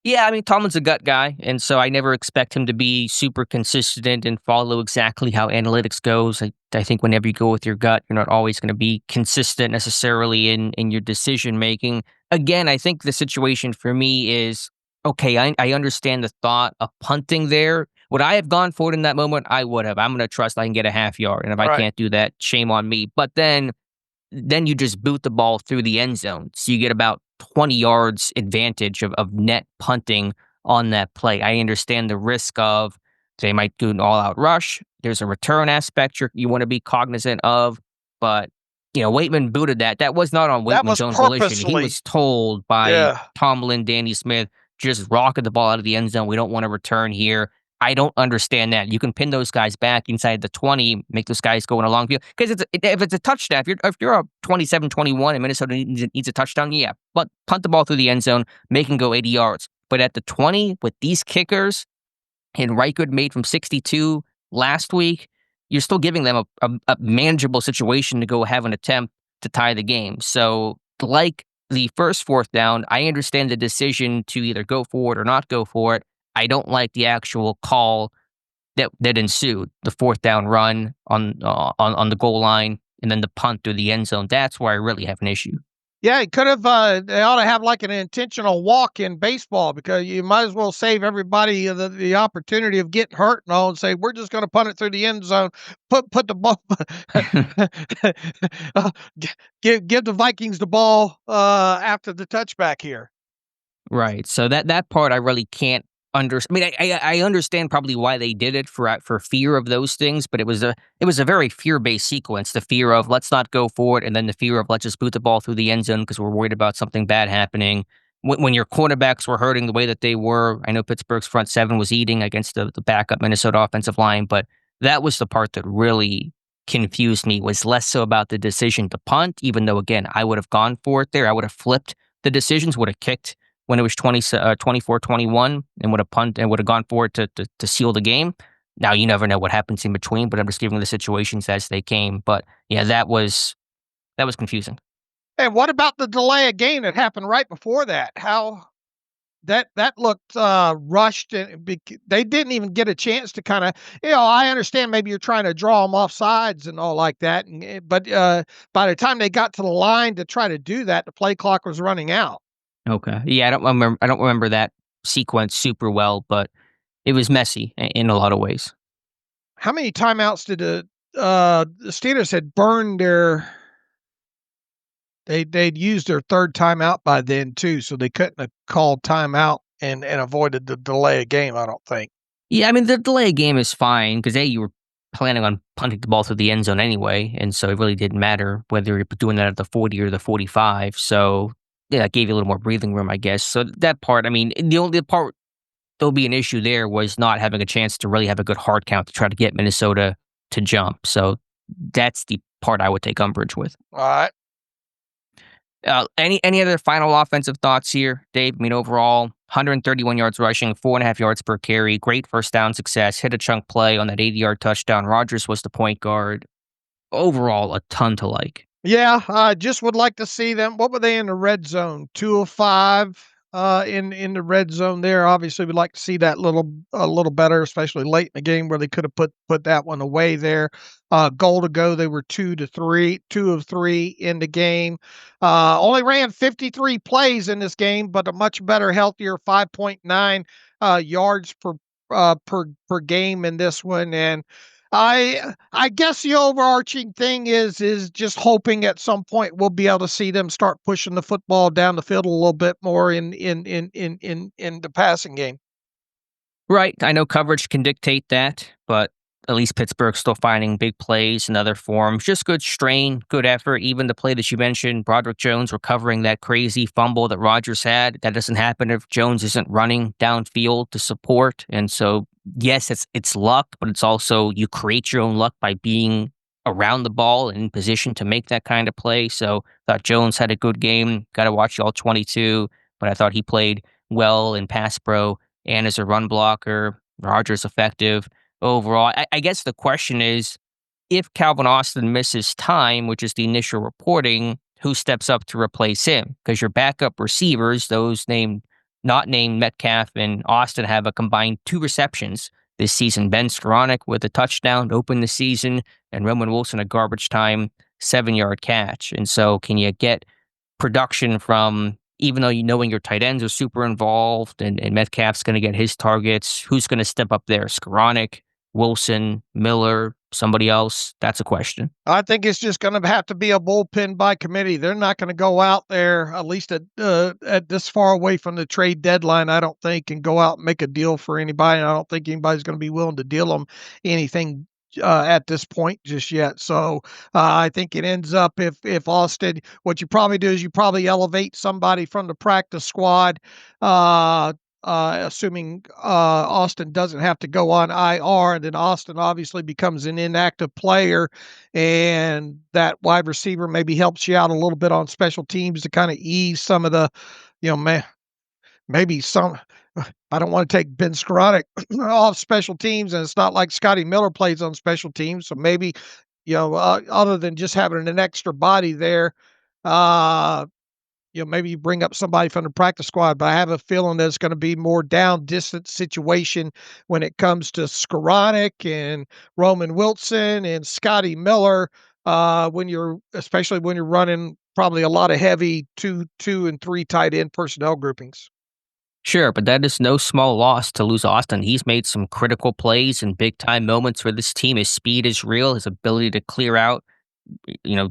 Speaker 3: Yeah, I mean, Tomlin's a gut guy, and so I never expect him to be super consistent and follow exactly how analytics goes. I think whenever you go with your gut, you're not always going to be consistent necessarily in your decision making. Again, I think the situation for me is, okay, I understand the thought of punting there. Would I have gone for it in that moment? I would have. I'm going to trust I can get a half yard, and if I
Speaker 4: Right.
Speaker 3: can't do that, shame on me. But then you just boot the ball through the end zone. So you get about 20 yards advantage of net punting on that play. I understand the risk of they might do an all-out rush. There's a return aspect you want to be cognizant of. But, Waitman booted that. That was not on
Speaker 4: That was
Speaker 3: Waitman's own volition. He
Speaker 4: purposely.
Speaker 3: was told by
Speaker 4: Yeah.
Speaker 3: Tomlin, Danny Smith, just rocket the ball out of the end zone. We don't want to return here. I don't understand that. You can pin those guys back inside the 20, make those guys go in a long field. Because if it's a touchdown, if you're up 27-21 and Minnesota needs a touchdown, yeah. But punt the ball through the end zone, make them go 80 yards. But at the 20, with these kickers, and Reichard made from 62 last week, you're still giving them a manageable situation to go have an attempt to tie the game. So, like the first fourth down, I understand the decision to either go for it or not go for it. I don't like the actual call that ensued, the fourth down run on the goal line and then the punt through the end zone. That's where I really have an issue.
Speaker 4: Yeah, it could have. They ought to have like an intentional walk in baseball because you might as well save everybody the opportunity of getting hurt and all, and say we're just going to punt it through the end zone. Put the ball. Give the Vikings the ball after the touchback here.
Speaker 3: Right. So that part I really can't understand. I mean, I understand probably why they did it for fear of those things, but it was a very fear-based sequence. The fear of let's not go for it, and then the fear of let's just boot the ball through the end zone because we're worried about something bad happening. When your cornerbacks were hurting the way that they were, I know Pittsburgh's front seven was eating against the backup Minnesota offensive line, but that was the part that really confused me. Was less so about the decision to punt, even though again I would have gone for it there. I would have flipped the decisions, would have kicked when it was 24-21 and would have punted and would have gone for it to seal the game. Now, you never know what happens in between, but I'm just giving the situations as they came. But yeah, that was confusing.
Speaker 4: And what about the delay of game that happened right before that? How that looked rushed, and they didn't even get a chance to kind of, I understand maybe you're trying to draw them off sides and all like that, but by the time they got to the line to try to do that, the play clock was running out.
Speaker 3: Okay. Yeah, I don't remember that sequence super well, but it was messy in a lot of ways.
Speaker 4: How many timeouts did the Steelers had burned their? They'd used their third timeout by then too, so they couldn't have called timeout and avoided the delay of game, I don't think.
Speaker 3: Yeah, I mean the delay of game is fine because you were planning on punting the ball through the end zone anyway, and so it really didn't matter whether you're doing that at the 40 or the 45. So yeah, that gave you a little more breathing room, I guess. So that part, I mean, the only part there'll be an issue there was not having a chance to really have a good hard count to try to get Minnesota to jump. So that's the part I would take umbrage with.
Speaker 4: All right.
Speaker 3: Any other final offensive thoughts here, Dave? I mean, overall, 131 yards rushing, 4.5 yards per carry, great first down success, hit a chunk play on that 80-yard touchdown. Rodgers was the point guard. Overall, a ton to like.
Speaker 4: Yeah, I just would like to see them. What were they in the red zone? 2 of 5 in the red zone there. Obviously, we'd like to see that a little better, especially late in the game where they could have put that one away there. Goal to go, they were 2 of 3 in the game. Only ran 53 plays in this game, but a much better, healthier 5.9 yards per game in this one. And I guess the overarching thing is just hoping at some point we'll be able to see them start pushing the football down the field a little bit more in the passing game.
Speaker 3: Right. I know coverage can dictate that, but at least Pittsburgh's still finding big plays in other forms. Just good strain, good effort. Even the play that you mentioned, Broderick Jones recovering that crazy fumble that Rodgers had. That doesn't happen if Jones isn't running downfield to support. And so, yes, it's luck, but it's also you create your own luck by being around the ball and in position to make that kind of play. So I thought Jones had a good game. Got to watch all 22, but I thought he played well in pass pro and as a run blocker. Rodgers effective. Overall, I guess the question is, if Calvin Austin misses time, which is the initial reporting, who steps up to replace him? Because your backup receivers, those not named Metcalf and Austin, have a combined 2 receptions this season. Ben Skoranek with a touchdown to open the season, and Roman Wilson a garbage time 7-yard catch. And so, can you get production from, even though knowing your tight ends are super involved and Metcalf's going to get his targets, who's going to step up there? Skoranek, Wilson, Miller, somebody else? That's a question.
Speaker 4: I think it's just going to have to be a bullpen by committee. They're not going to go out there, at least at this far away from the trade deadline, I don't think, and go out and make a deal for anybody. I don't think anybody's going to be willing to deal them anything at this point just yet. So I think it ends up if Austin, what you probably do is you probably elevate somebody from the practice squad, assuming Austin doesn't have to go on IR, and then Austin obviously becomes an inactive player, and that wide receiver maybe helps you out a little bit on special teams to kind of ease some of the, maybe some. I don't want to take Ben Skoranek off special teams, and it's not like Scotty Miller plays on special teams, so maybe other than just having an extra body there, maybe you bring up somebody from the practice squad, but I have a feeling that it's going to be more down distance situation when it comes to Skoranek and Roman Wilson and Scotty Miller. Especially when you're running probably a lot of heavy 2 and 3 tight end personnel groupings.
Speaker 3: Sure, but that is no small loss to lose Austin. He's made some critical plays and big time moments for this team. His speed is real. His ability to clear out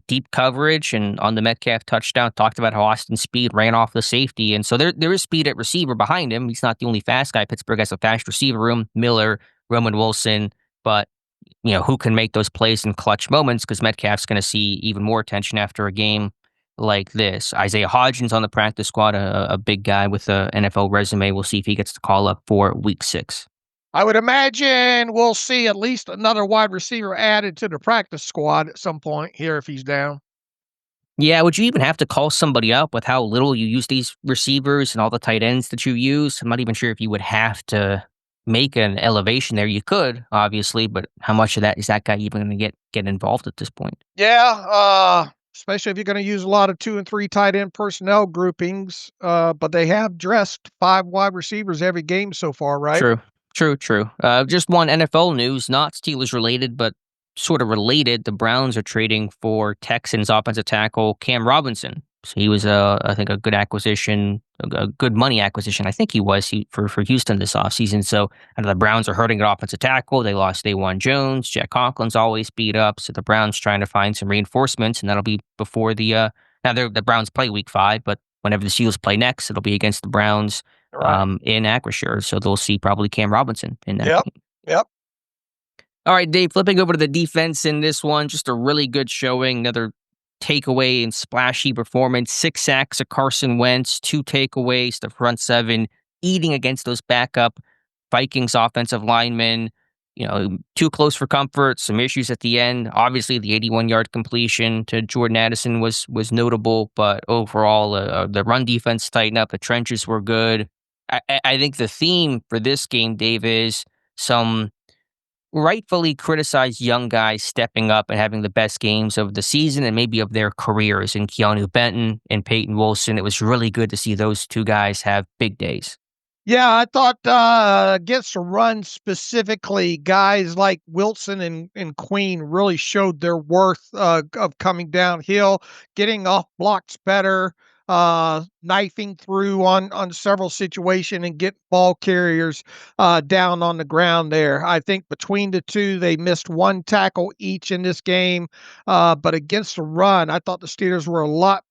Speaker 3: deep coverage, and on the Metcalf touchdown, talked about how Austin's speed ran off the safety. And so there is speed at receiver behind him. He's not the only fast guy. Pittsburgh has a fast receiver room, Miller, Roman Wilson, but who can make those plays in clutch moments, because Metcalf's going to see even more attention after a game like this. Isaiah Hodgins on the practice squad, a big guy with an NFL resume. We'll see if he gets the call up for week 6.
Speaker 4: I would imagine we'll see at least another wide receiver added to the practice squad at some point here if he's down.
Speaker 3: Yeah, would you even have to call somebody up with how little you use these receivers and all the tight ends that you use? I'm not even sure if you would have to make an elevation there. You could, obviously, but how much of that is that guy even going to get involved at this point?
Speaker 4: Yeah, especially if you're going to use a lot of 2 and 3 tight end personnel groupings. But they have dressed 5 wide receivers every game so far, right?
Speaker 3: True. Just one NFL news, not Steelers related, but sort of related. The Browns are trading for Texans offensive tackle Cam Robinson. So he was, I think, a good acquisition, a good money acquisition. I think he was for Houston this offseason. So the Browns are hurting at offensive tackle. They lost Dawan Jones. Jack Conklin's always beat up. So the Browns trying to find some reinforcements, and that'll be before the the Browns play week 5, but whenever the Steelers play next, it'll be against the Browns. Right. In Acrisure, so they'll see probably Cam Robinson in that.
Speaker 4: Yep.
Speaker 3: All right, Dave, flipping over to the defense in this one, just a really good showing. Another takeaway and splashy performance. 6 sacks of Carson Wentz, 2 takeaways. The front 7 eating against those backup Vikings offensive linemen. too close for comfort, some issues at the end. Obviously, the 81-yard completion to Jordan Addison was notable, but overall, the run defense tightened up. The trenches were good. I think the theme for this game, Dave, is some rightfully criticized young guys stepping up and having the best games of the season and maybe of their careers in Keanu Benton and Payton Wilson. It was really good to see those two guys have big days.
Speaker 4: Yeah, I thought against the run specifically, guys like Wilson and Queen really showed their worth of coming downhill, getting off blocks better, knifing through on several situations and get ball carriers down on the ground there. I think between the two, they missed one tackle each in this game, but against the run, I thought the Steelers were a lot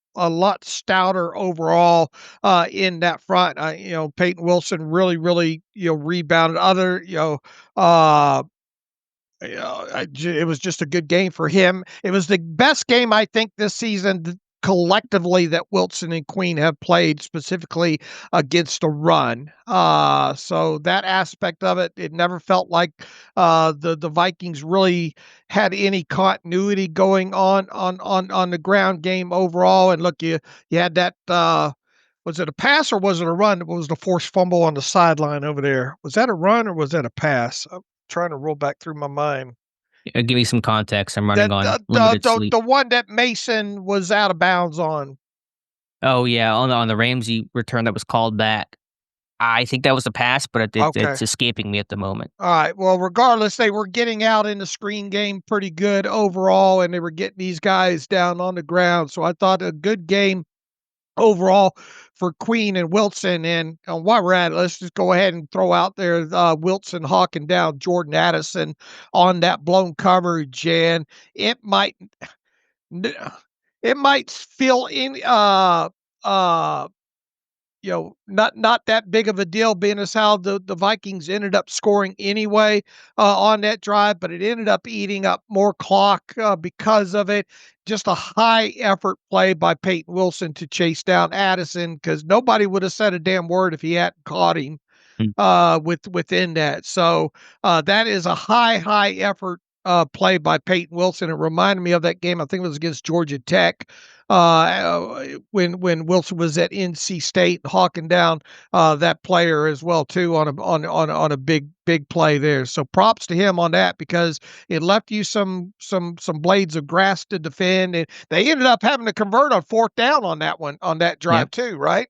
Speaker 4: stouter overall in that front. Payton Wilson really rebounded. It was just a good game for him. It was the best game I think this season collectively that Wilson and Queen have played specifically against the run. So that aspect of it never felt like the Vikings really had any continuity going on the ground game overall. And look, you had that was it a pass or was it a run? What was the forced fumble on the sideline over there? Was that a run or was that a pass? I'm trying to roll back through my mind.
Speaker 3: Give me some context. I'm running on limited sleep.
Speaker 4: The one that Mason was out of bounds on.
Speaker 3: Oh, yeah, on the Ramsey return that was called back. I think that was a pass, but it's escaping me at the moment.
Speaker 4: All right. Well, regardless, they were getting out in the screen game pretty good overall, and they were getting these guys down on the ground. So I thought a good game overall for Queen and Wilson. And while we're at it, let's just go ahead and throw out there Wilson hawking down Jordan Addison on that blown coverage. And it might feel not that big of a deal, being as how the Vikings ended up scoring anyway on that drive, but it ended up eating up more clock because of it. Just a high effort play by Payton Wilson to chase down Addison, because nobody would have said a damn word if he hadn't caught him within that. So that is a high effort play by Payton Wilson. It reminded me of that game. I think it was against Georgia Tech when Wilson was at NC State, hawking down that player as well too on a big play there. So props to him on that, because it left you some blades of grass to defend, and they ended up having to convert on fourth down on that drive too, right?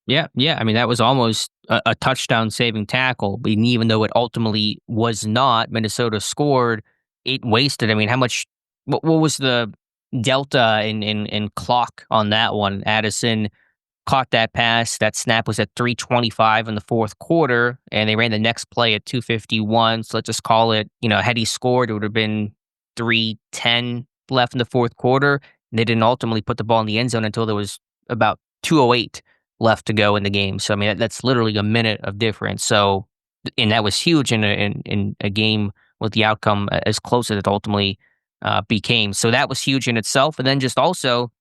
Speaker 3: Yeah. I mean, that was almost a touchdown saving tackle, but even though it ultimately was not, Minnesota scored. It wasted. I mean, what was the delta in clock on that one? Addison caught that pass. That snap was at 3:25 in the fourth quarter, and they ran the next play at 2:51. So let's just call it, had he scored, it would have been 3:10 left in the fourth quarter. They didn't ultimately put the ball in the end zone until there was about 2:08 left to go in the game. So, I mean, that's literally a minute of difference. So, and that was huge in a game with the outcome as close as it ultimately became. So that was huge in itself. And then just also,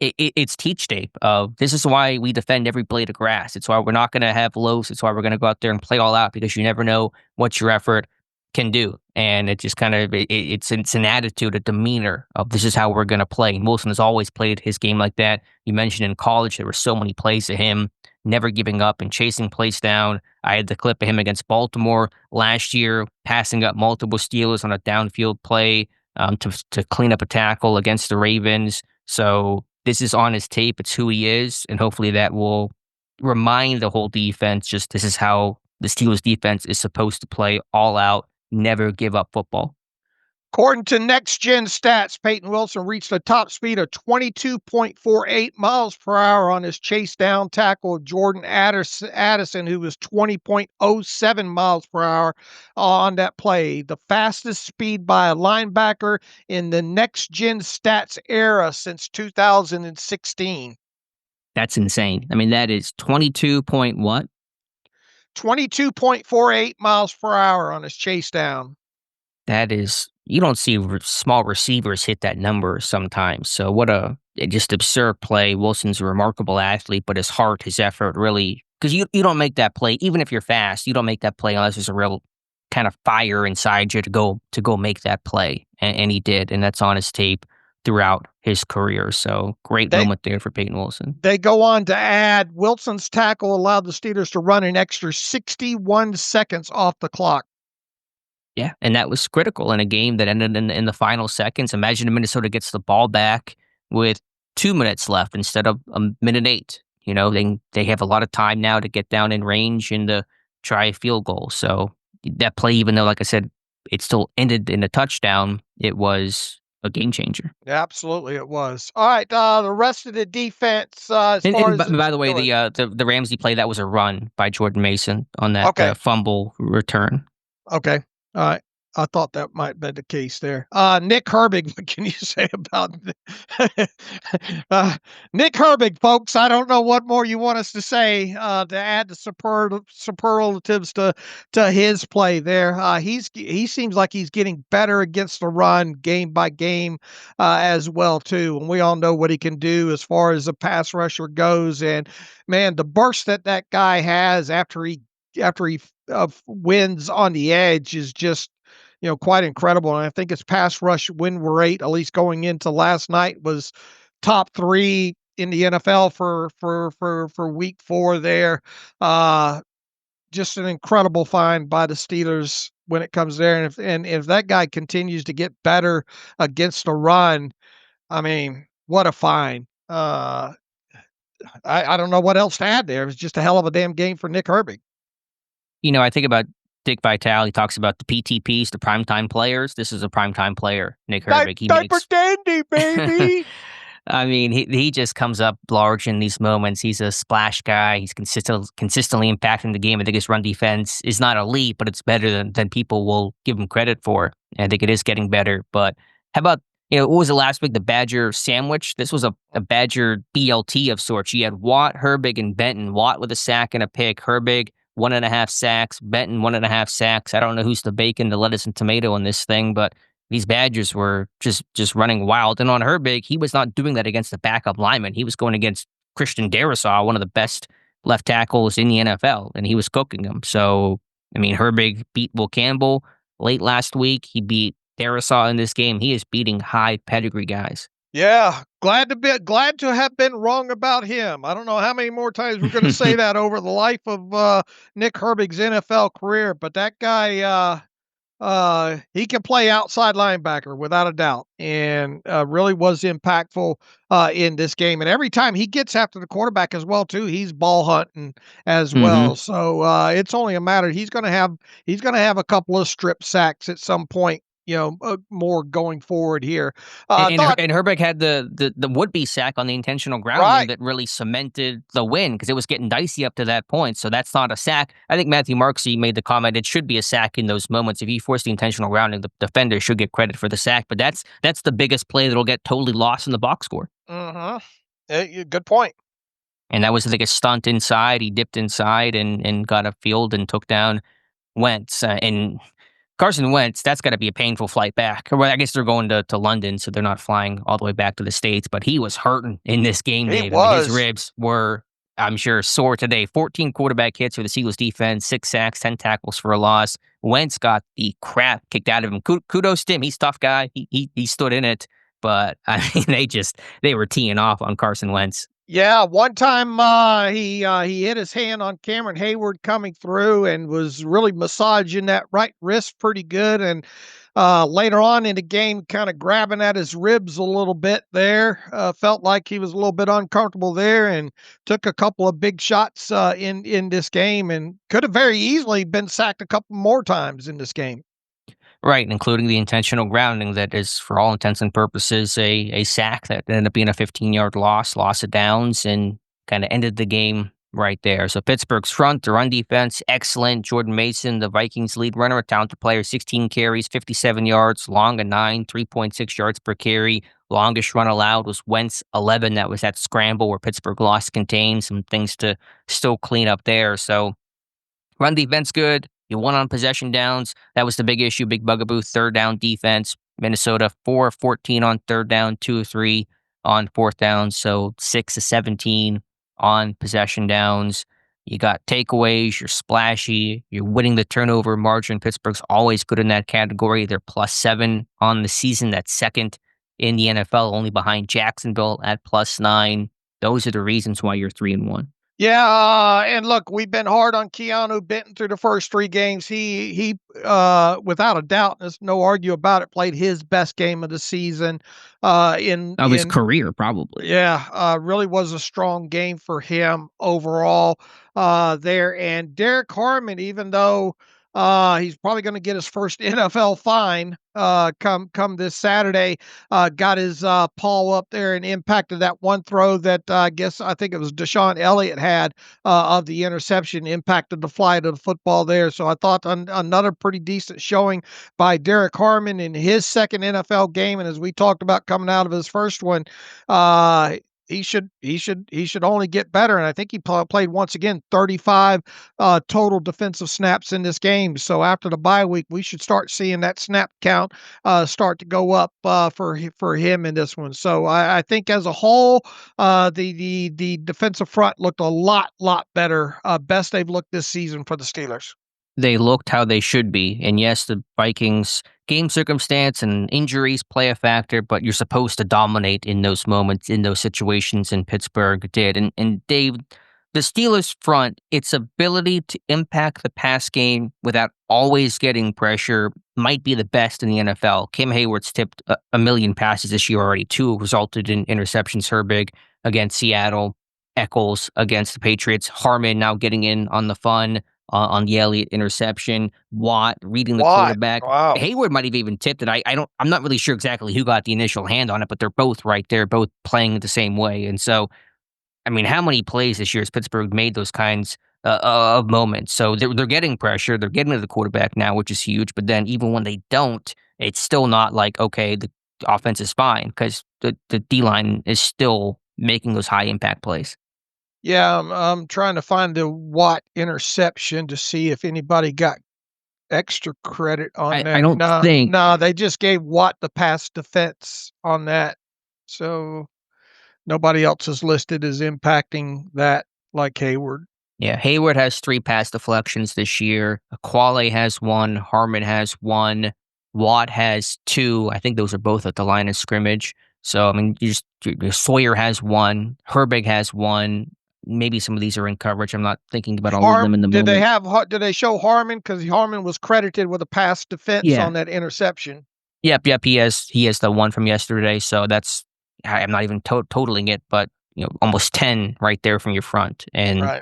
Speaker 3: it's teach tape of this is why we defend every blade of grass. It's why we're not going to have lows. It's why we're going to go out there and play all out, because you never know what your effort can do. And it just kind of, it's an attitude, a demeanor of this is how we're going to play. And Wilson has always played his game like that. You mentioned in college, there were so many plays of him never giving up and chasing plays down. I had the clip of him against Baltimore last year, passing up multiple Steelers on a downfield play to clean up a tackle against the Ravens. So this is on his tape. It's who he is. And hopefully that will remind the whole defense, just this is how the Steelers defense is supposed to play, all out, never give up football.
Speaker 4: According to Next Gen Stats, Payton Wilson reached a top speed of 22.48 miles per hour on his chase down tackle of Jordan Addison, who was 20.07 miles per hour on that play. The fastest speed by a linebacker in the Next Gen Stats era since 2016.
Speaker 3: That's insane. I mean, that is 22 point what?
Speaker 4: 22.48 miles per hour on his chase down.
Speaker 3: That is, you don't see small receivers hit that number sometimes. So what a just absurd play. Wilson's a remarkable athlete, but his heart, his effort really, because you don't make that play, even if you're fast, you don't make that play unless there's a real kind of fire inside you to go make that play, and he did, and that's on his tape throughout his career. So great moment there for Payton Wilson.
Speaker 4: They go on to add Wilson's tackle allowed the Steelers to run an extra 61 seconds off the clock.
Speaker 3: Yeah, and that was critical in a game that ended in the final seconds. Imagine if Minnesota gets the ball back with 2 minutes left instead of a minute 8. You know, they have a lot of time now to get down in range and to try a field goal. So that play, even though, like I said, it still ended in a touchdown, it was a game changer.
Speaker 4: Absolutely, it was. All right, the rest of the defense. By
Speaker 3: the way, the Ramsey play, that was a run by Jordan Mason on that fumble return.
Speaker 4: Okay. All right. I thought that might have been the case there. Nick Herbig, what can you say about Nick Herbig, folks? I don't know what more you want us to say to add the superlatives to his play there. He seems like he's getting better against the run game by game as well too, and we all know what he can do as far as a pass rusher goes. And man, the burst that guy has after he wins on the edge is just, quite incredible. And I think his pass rush win rate, at least going into last night, was top 3 in the NFL for week 4 there. Just an incredible find by the Steelers when it comes there. And if that guy continues to get better against the run, I mean, what a find. I don't know what else to add there. It was just a hell of a damn game for Nick Herbig.
Speaker 3: I think about Dick Vitale. He talks about the PTPs, the primetime players. This is a primetime player, Nick Herbig.
Speaker 4: Diaper dandy, baby.
Speaker 3: I mean, he just comes up large in these moments. He's a splash guy. He's consistently impacting the game. I think his run defense is not elite, but it's better than people will give him credit for. And I think it is getting better. But how about, what was it last week? The Badger sandwich. This was a Badger BLT of sorts. You had Watt, Herbig, and Benton. Watt with a sack and a pick. Herbig, 1.5 sacks. Benton, 1.5 sacks. I don't know who's the bacon, the lettuce, and tomato in this thing, but these Badgers were just running wild. And on Herbig, he was not doing that against the backup lineman. He was going against Christian Darrisaw, one of the best left tackles in the NFL, and he was cooking them. So, I mean, Herbig beat Will Campbell late last week. He beat Darrisaw in this game. He is beating high pedigree guys.
Speaker 4: Yeah, glad to have been wrong about him. I don't know how many more times we're going to say that over the life of Nick Herbig's NFL career, but that guy, he can play outside linebacker without a doubt, and really was impactful in this game. And every time he gets after the quarterback as well too, he's ball hunting as well. So it's only a matter. He's going to have a couple of strip sacks at some point. More going forward here.
Speaker 3: And Herbig had the would-be sack on the intentional grounding that really cemented the win because it was getting dicey up to that point. So that's not a sack. I think Matthew Marksey made the comment it should be a sack in those moments. If you force the intentional grounding, the defender should get credit for the sack. But that's the biggest play that'll get totally lost in the box score.
Speaker 4: Good point.
Speaker 3: And that was like a stunt inside. He dipped inside and got a field and took down Wentz. And Carson Wentz, that's got to be a painful flight back. Well, I guess they're going to London, so they're not flying all the way back to the States. But he was hurting in this game, Dave. I mean, his ribs were, I'm sure, sore today. 14 quarterback hits for the Steelers defense, 6 sacks, 10 tackles for a loss. Wentz got the crap kicked out of him. Kudos to him. He's a tough guy. He stood in it. But, I mean, they were teeing off on Carson Wentz.
Speaker 4: Yeah, one time he hit his hand on Cameron Hayward coming through and was really massaging that right wrist pretty good. And later on in the game, kind of grabbing at his ribs a little bit there. Felt like he was a little bit uncomfortable there and took a couple of big shots in this game and could have very easily been sacked a couple more times in this game.
Speaker 3: Right, including the intentional grounding that is, for all intents and purposes, a sack that ended up being a 15-yard loss of downs, and kind of ended the game right there. So Pittsburgh's front, the run defense, excellent. Jordan Mason, the Vikings lead runner, a talented player, 16 carries, 57 yards, long of 9, 3.6 yards per carry. Longest run allowed was Wentz, 11. That was that scramble where Pittsburgh lost contained. Some things to still clean up there. So run defense good. You won on possession downs. That was the big issue, big bugaboo. Third down defense. Minnesota 4 of 14 on third down, 2 of 3 on fourth down. So 6 of 17 on possession downs. You got takeaways, you're splashy, you're winning the turnover margin. Pittsburgh's always good in that category. They're +7 on the season. That's second in the NFL, only behind Jacksonville at +9. Those are the reasons why you're 3-1.
Speaker 4: Yeah, and look, we've been hard on Keanu Benton through the first 3 games. He without a doubt, there's no argue about it, played his best game of the season.
Speaker 3: Of his career, probably.
Speaker 4: Yeah, really was a strong game for him overall there. And Derek Harmon, even though he's probably going to get his first NFL fine come this Saturday, got his paw up there and impacted that one throw that I think it was Deshaun Elliott had of the interception, impacted the flight of the football there. So I thought another pretty decent showing by Derek Harmon in his second NFL game. And as we talked about coming out of his first one, he should only get better. And I think he played once again 35 total defensive snaps in this game. So after the bye week, we should start seeing that snap count start to go up for him in this one. So I think as a whole, the defensive front looked a lot better, best they've looked this season for the Steelers.
Speaker 3: They looked how they should be. And yes, the Vikings game circumstance and injuries play a factor, but you're supposed to dominate in those moments, in those situations, and Pittsburgh did. And Dave, the Steelers front, its ability to impact the pass game without always getting pressure might be the best in the NFL. Cam Hayward's tipped a million passes this year already. 2 resulted in interceptions. Herbig against Seattle, Eccles against the Patriots, Harmon now getting in on the fun. On the Elliott interception, Watt reading the quarterback.
Speaker 4: Wow.
Speaker 3: Hayward might have even tipped it. I'm not really sure exactly who got the initial hand on it, but they're both right there, both playing the same way. And so, I mean, how many plays this year has Pittsburgh made those kinds of moments? So they're getting pressure, they're getting to the quarterback now, which is huge. But then even when they don't, it's still not like, okay, the offense is fine because the D-line is still making those high impact plays.
Speaker 4: Yeah, I'm trying to find the Watt interception to see if anybody got extra credit on that.
Speaker 3: I don't think.
Speaker 4: No, they just gave Watt the pass defense on that. So nobody else is listed as impacting that like Hayward.
Speaker 3: Yeah, Hayward has 3 pass deflections this year. Quale has 1. Harmon has 1. Watt has 2. I think those are both at the line of scrimmage. So, I mean, Sawyer has 1. Herbig has 1. Maybe some of these are in coverage. I'm not thinking about all of them in the moment.
Speaker 4: Did they show Harmon? Because Harmon was credited with a pass defense on that interception.
Speaker 3: Yep. He has the one from yesterday. So I'm not even totaling it, but almost 10 right there from your front. And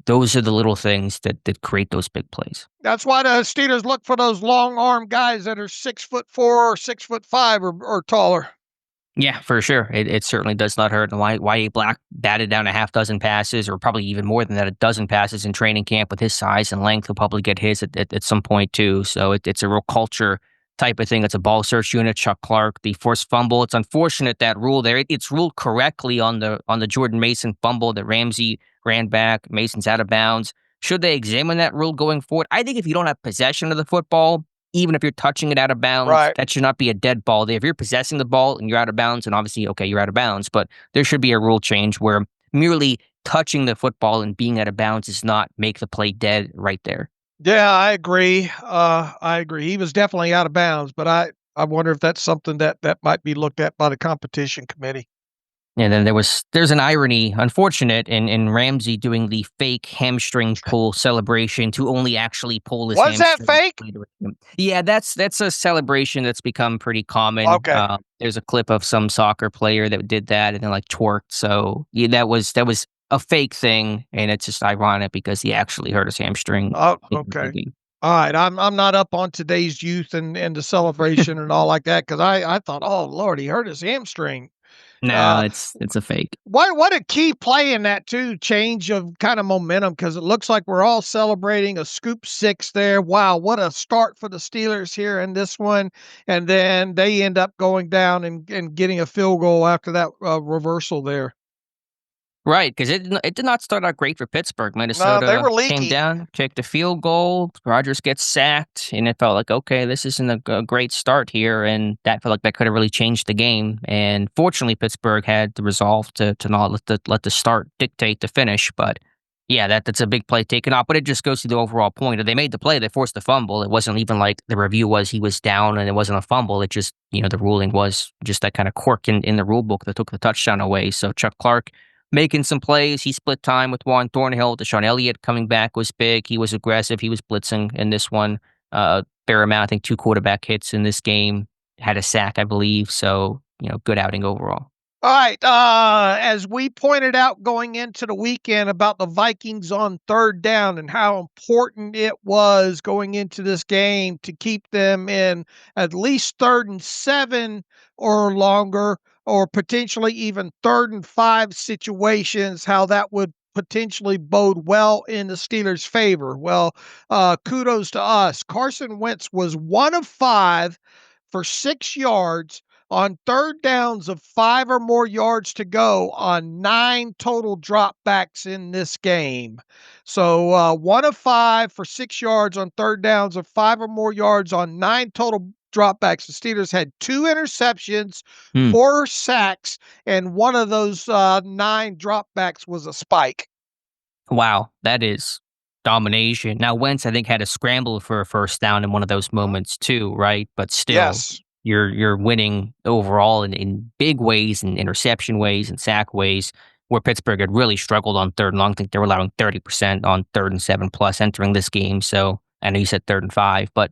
Speaker 3: those are the little things that create those big plays.
Speaker 4: That's why the Steelers look for those long arm guys that are 6'4" or 6'5" or taller.
Speaker 3: Yeah, for sure. It certainly does not hurt. And why Black batted down a half dozen passes, or probably even more than that, a dozen passes in training camp. With his size and length, he'll probably get his at some point too. So it's a real culture type of thing. It's a ball search unit. Chuck Clark, the forced fumble. It's unfortunate that rule there. It's ruled correctly on the Jordan Mason fumble that Ramsey ran back. Mason's out of bounds. Should they examine that rule going forward? I think if you don't have possession of the football, even if you're touching it out of bounds, that should not be a dead ball. If you're possessing the ball and you're out of bounds, and obviously, okay, you're out of bounds, but there should be a rule change where merely touching the football and being out of bounds does not make the play dead right there.
Speaker 4: Yeah, I agree. He was definitely out of bounds, but I wonder if that's something that might be looked at by the competition committee.
Speaker 3: And then there's an irony, unfortunate, in Ramsey doing the fake hamstring pull celebration to only actually pull his hamstring.
Speaker 4: Was that fake?
Speaker 3: Yeah, that's a celebration that's become pretty common.
Speaker 4: Okay.
Speaker 3: There's a clip of some soccer player that did that and then twerked. So yeah, that was a fake thing, and it's just ironic because he actually hurt his hamstring.
Speaker 4: Oh, okay. All right, I'm not up on today's youth and the celebration and all like that because I thought, oh Lord, he hurt his hamstring.
Speaker 3: No, it's a fake.
Speaker 4: What a key play in that too, change of kind of momentum, because it looks like we're all celebrating a scoop 6 there. Wow, what a start for the Steelers here in this one. And then they end up going down and getting a field goal after that reversal there.
Speaker 3: Right, because it did not start out great for Pittsburgh. Minnesota
Speaker 4: they were leaky.
Speaker 3: Came down, kicked a field goal. Rodgers gets sacked, and it felt like, okay, this isn't a great start here, and that felt like that could have really changed the game. And fortunately, Pittsburgh had the resolve to not let the start dictate the finish. But Yeah, that's a big play taken off, but it just goes to the overall point. If they made the play, they forced the fumble. It wasn't even like the review was he was down and it wasn't a fumble. It just, the ruling was just that kind of quirk in the rule book that took the touchdown away. So Chuck Clark making some plays. He split time with Juan Thornhill. Deshaun Elliott coming back was big. He was aggressive. He was blitzing in this one. Fair amount, I think 2 quarterback hits in this game. Had a sack, I believe. So, good outing overall.
Speaker 4: All right. As we pointed out going into the weekend about the Vikings on third down and how important it was going into this game to keep them in at least 3rd and 7 or longer, or potentially even 3rd and 5 situations, how that would potentially bode well in the Steelers' favor. Well, kudos to us. Carson Wentz was 1 of 5 for 6 yards on third downs of 5 or more yards to go on 9 total dropbacks in this game. So 1 of 5 for 6 yards on third downs of 5 or more yards on 9 total dropbacks. The Steelers had 2 interceptions, 4 sacks, and one of those 9 dropbacks was a spike.
Speaker 3: Wow, that is domination. Now, Wentz, I think, had a scramble for a first down in one of those moments too, right? But still,
Speaker 4: Yes.
Speaker 3: You're winning overall in big ways, and interception ways, and sack ways, where Pittsburgh had really struggled on 3rd and long. I think they were allowing 30% on 3rd and 7 plus entering this game. So I know you said 3rd and 5, but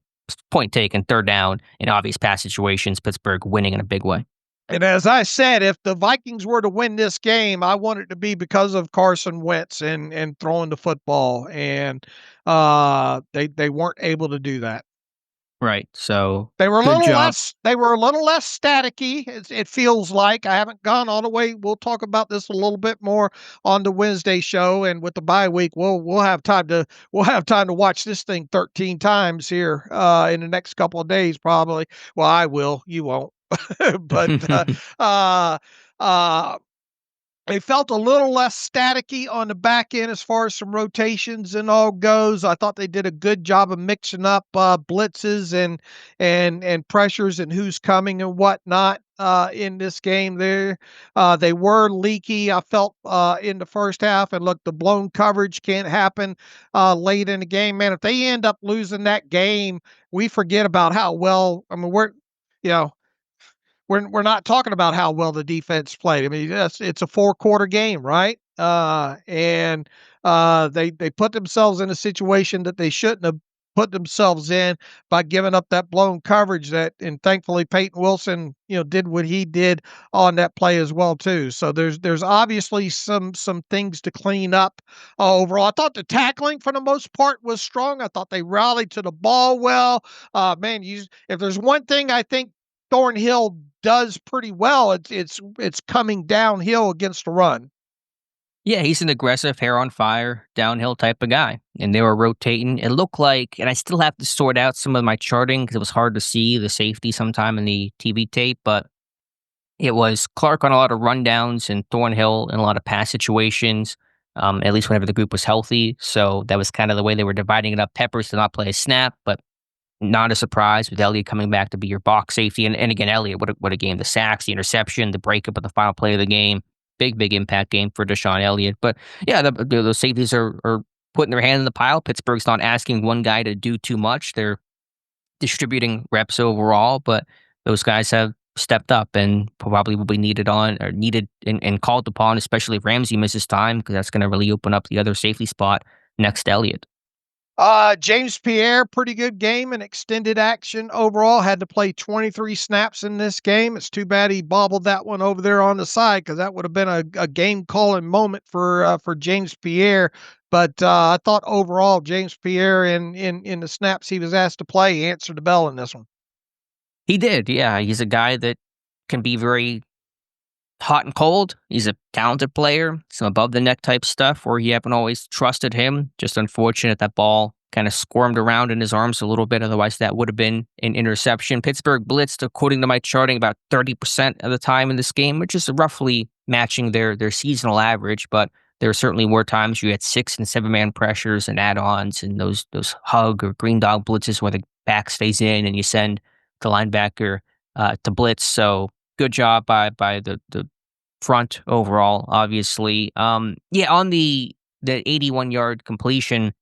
Speaker 3: point taken, 3rd down in obvious pass situations, Pittsburgh winning in a big way.
Speaker 4: And as I said, if the Vikings were to win this game, I want it to be because of Carson Wentz and throwing the football, and they weren't able to do that.
Speaker 3: Right. So
Speaker 4: they were a
Speaker 3: good
Speaker 4: little
Speaker 3: job.
Speaker 4: less. They were a little less staticky. It feels like. I haven't gone all the way. We'll talk about this a little bit more on the Wednesday show, and with the bye week, we'll have time to watch this thing 13 times here in the next couple of days, probably. Well, I will. You won't. But they felt a little less staticky on the back end as far as some rotations and all goes. I thought they did a good job of mixing up blitzes and pressures and who's coming and whatnot in this game. There, they were leaky, I felt, in the first half. And look, the blown coverage can't happen late in the game, man. If they end up losing that game, we forget about how well. I mean, we're not talking about how well the defense played. I mean, it's a 4-quarter game, right? And they put themselves in a situation that they shouldn't have put themselves in by giving up that blown coverage. And thankfully Payton Wilson, did what he did on that play as well too. So there's obviously some things to clean up overall. I thought the tackling for the most part was strong. I thought they rallied to the ball well. Man, if there's one thing I think Thornhill does pretty well, it's coming downhill against the run.
Speaker 3: Yeah, he's an aggressive, hair on fire, downhill type of guy. And they were rotating. It looked like, and I still have to sort out some of my charting because it was hard to see the safety sometime in the TV tape, but it was Clark on a lot of rundowns and Thornhill in a lot of pass situations, at least whenever the group was healthy. So that was kind of the way they were dividing it up. Peppers did not play a snap, but not a surprise with Elliott coming back to be your box safety. And again, Elliott, what a game. The sacks, the interception, the breakup of the final play of the game. Big impact game for Deshaun Elliott. But yeah, the safeties are putting their hand in the pile. Pittsburgh's not asking one guy to do too much. They're distributing reps overall, but those guys have stepped up and probably will be needed and called upon, especially if Ramsey misses time, because that's going to really open up the other safety spot next to Elliott.
Speaker 4: James Pierre, pretty good game and extended action overall. Had to play 23 snaps in this game. It's too bad he bobbled that one over there on the side, because that would have been a game-calling moment for James Pierre. But I thought overall James Pierre in the snaps he was asked to play answered the bell in this one.
Speaker 3: He did, yeah. He's a guy that can be very hot and cold. He's a talented player, some above the neck type stuff where you haven't always trusted him. Just unfortunate that ball kind of squirmed around in his arms a little bit. Otherwise, that would have been an interception. Pittsburgh blitzed, according to my charting, about 30% of the time in this game, which is roughly matching their seasonal average. But there certainly were times you had 6 and 7 man pressures and add-ons and those hug or green dog blitzes where the back stays in and you send the linebacker to blitz. So good job by the front overall, obviously. On the the 81-yard completion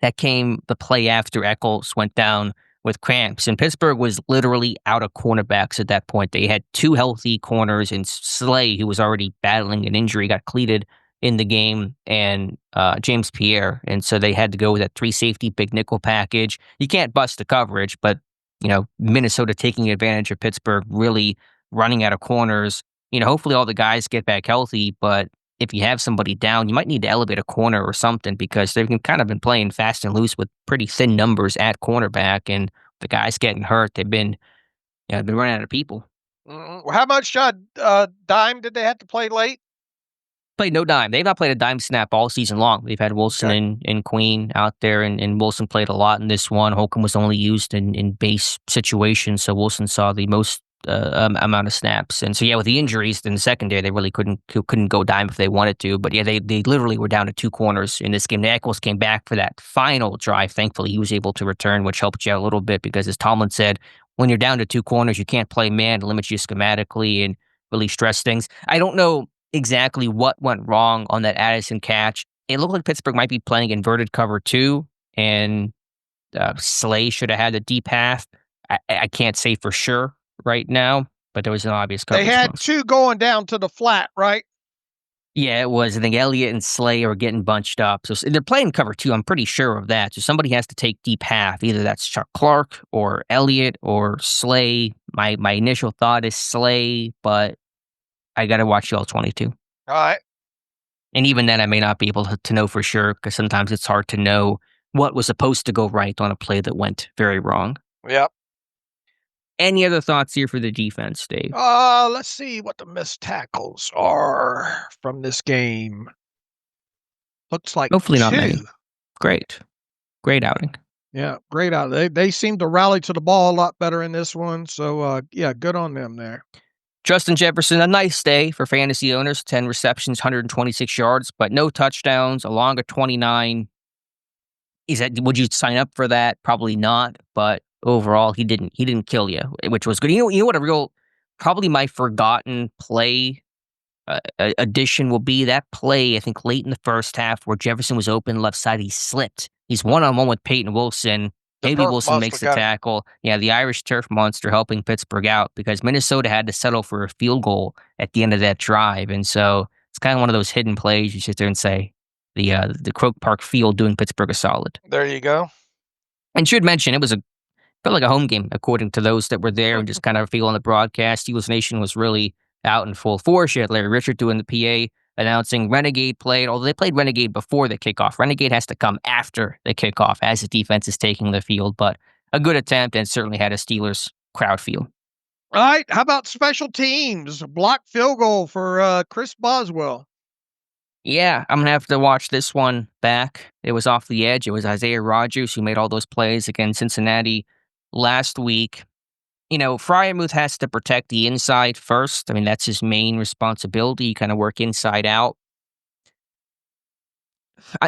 Speaker 3: that came the play after Eccles went down with cramps. And Pittsburgh was literally out of cornerbacks at that point. They had two healthy corners, and Slay, who was already battling an injury, got cleated in the game, and James Pierre. And so they had to go with that 3-safety big nickel package. You can't bust the coverage, but Minnesota taking advantage of Pittsburgh really running out of corners. Hopefully all the guys get back healthy, but if you have somebody down, you might need to elevate a corner or something, because they've kind of been playing fast and loose with pretty thin numbers at cornerback, and the guys getting hurt. They've been running out of people.
Speaker 4: How much dime did they have to play late?
Speaker 3: Played no dime. They've not played a dime snap all season long. They've had Wilson and Queen out there, and Wilson played a lot in this one. Holcomb was only used in base situations, so Wilson saw the most amount of snaps. And so, with the injuries in the secondary, they really couldn't go dime if they wanted to. But they literally were down to two corners in this game. Eccles came back for that final drive. Thankfully, he was able to return, which helped you out a little bit, because as Tomlin said, when you're down to two corners, you can't play man. It limits you schematically and really stress things. I don't know exactly what went wrong on that Addison catch. It looked like Pittsburgh might be playing inverted cover 2, and Slay should have had the deep half. I can't say for sure right now, but there was an obvious coverage.
Speaker 4: They had two going down to the flat, right?
Speaker 3: Yeah, it was. I think Elliott and Slay are getting bunched up. So they're playing cover 2. I'm pretty sure of that. So somebody has to take deep half. Either that's Chuck Clark or Elliott or Slay. My initial thought is Slay, but I got to watch all 22.
Speaker 4: All right.
Speaker 3: And even then, I may not be able to know for sure, because sometimes it's hard to know what was supposed to go right on a play that went very wrong.
Speaker 4: Yep.
Speaker 3: Any other thoughts here for the defense, Dave?
Speaker 4: Let's see what the missed tackles are from this game. Looks like
Speaker 3: hopefully not
Speaker 4: 2.
Speaker 3: many. Great outing.
Speaker 4: Yeah, great out. They seem to rally to the ball a lot better in this one. So good on them there.
Speaker 3: Justin Jefferson, a nice day for fantasy owners. 10 receptions, 126 yards, but no touchdowns. Along at 29. Would you sign up for that? Probably not. But overall, he didn't kill you, which was good. You know what probably my forgotten play addition will be? That play, I think, late in the first half where Jefferson was open left side. He slipped. He's one-on-one with Payton Wilson. Maybe Wilson makes the tackle. Yeah, the Irish turf monster helping Pittsburgh out, because Minnesota had to settle for a field goal at the end of that drive. And so it's kind of one of those hidden plays. You sit there and say, the Croke Park field doing Pittsburgh a solid.
Speaker 4: There you go.
Speaker 3: And should mention, it felt like a home game, according to those that were there and just kind of feel on the broadcast. Eagles Nation was really out in full force. You had Larry Richard doing the PA, announcing Renegade played, although they played Renegade before the kickoff. Renegade has to come after the kickoff as the defense is taking the field, but a good attempt, and certainly had a Steelers crowd feel.
Speaker 4: All right, how about special teams? Blocked field goal for Chris Boswell.
Speaker 3: Yeah, I'm going to have to watch this one back. It was off the edge. It was Isaiah Rodgers who made all those plays against Cincinnati last week. Freiermuth has to protect the inside first. I mean, that's his main responsibility. You kind of work inside out.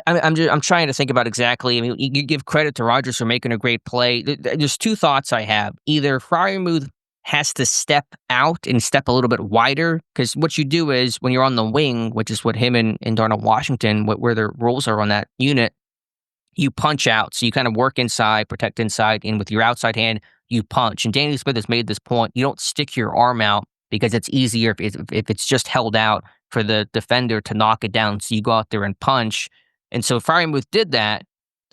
Speaker 3: I'm trying to think about exactly. I mean, you give credit to Rodgers for making a great play. There's two thoughts I have. Either Freiermuth has to step out and step a little bit wider, because what you do is when you're on the wing, which is what him and Darnell Washington, where their roles are on that unit, you punch out. So you kind of work inside, protect inside, and with your outside hand, you punch. And Danny Smith has made this point. You don't stick your arm out, because it's easier if it's just held out for the defender to knock it down. So you go out there and punch. And so Freiermuth did that.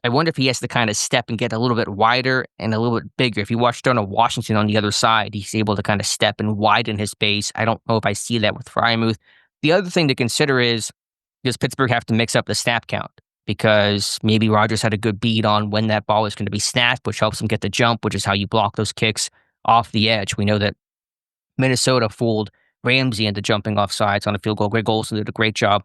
Speaker 3: I wonder if he has to kind of step and get a little bit wider and a little bit bigger. If you watch Darnell Washington on the other side, he's able to kind of step and widen his base. I don't know if I see that with Freiermuth. The other thing to consider is, does Pittsburgh have to mix up the snap count? Because maybe Rodgers had a good beat on when that ball is going to be snapped, which helps him get the jump, which is how you block those kicks off the edge. We know that Minnesota fooled Ramsey into jumping off sides on a field goal. Greg Olsen did a great job,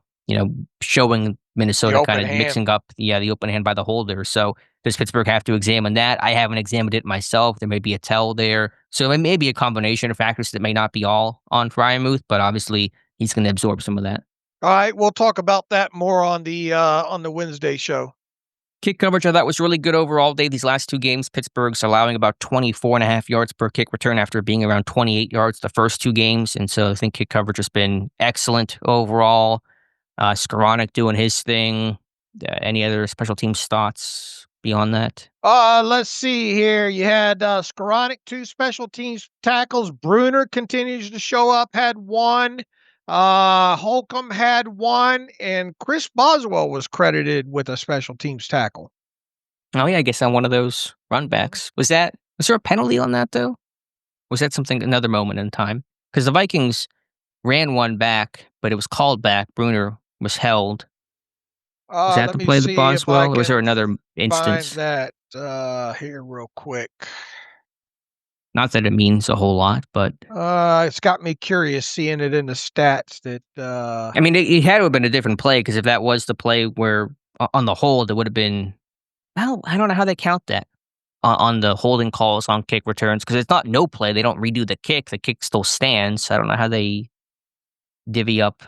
Speaker 3: showing Minnesota kind of mixing up the open hand by the holder. So does Pittsburgh have to examine that? I haven't examined it myself. There may be a tell there. So it may be a combination of factors that may not be all on Freiermuth, but obviously he's going to absorb some of that.
Speaker 4: All right, we'll talk about that more on the Wednesday show.
Speaker 3: Kick coverage, I thought, was really good overall, Dave. These last two games, Pittsburgh's allowing about 24.5 yards per kick return after being around 28 yards the first two games. And so I think kick coverage has been excellent overall. Skoranek doing his thing. Any other special teams thoughts beyond that?
Speaker 4: Let's see here. You had Skoranek, 2 special teams tackles. Bruner continues to show up, had 1. Holcomb had 1, and Chris Boswell was credited with a special teams tackle.
Speaker 3: Oh yeah, I guess on one of those run backs. Was there a penalty on that though? Was that another moment in time? Because the Vikings ran one back, but it was called back. Bruner was held. Was that
Speaker 4: Let
Speaker 3: the
Speaker 4: me
Speaker 3: play of
Speaker 4: see if
Speaker 3: Boswell,
Speaker 4: I
Speaker 3: or was there
Speaker 4: can
Speaker 3: another
Speaker 4: find
Speaker 3: instance?
Speaker 4: that here real quick.
Speaker 3: Not that it means a whole lot, but
Speaker 4: It's got me curious seeing it in the stats that
Speaker 3: I mean, it had to have been a different play, because if that was the play where on the hold, it would have been. Well, I don't know how they count that on the holding calls on kick returns, because it's not no play. They don't redo the kick. The kick still stands. I don't know how they divvy up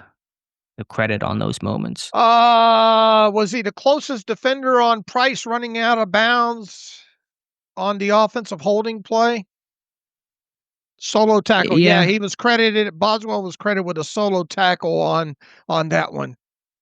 Speaker 3: the credit on those moments.
Speaker 4: was he the closest defender on Price running out of bounds on the offensive holding play? Solo tackle. Yeah, he was credited. Boswell was credited with a solo tackle on that one.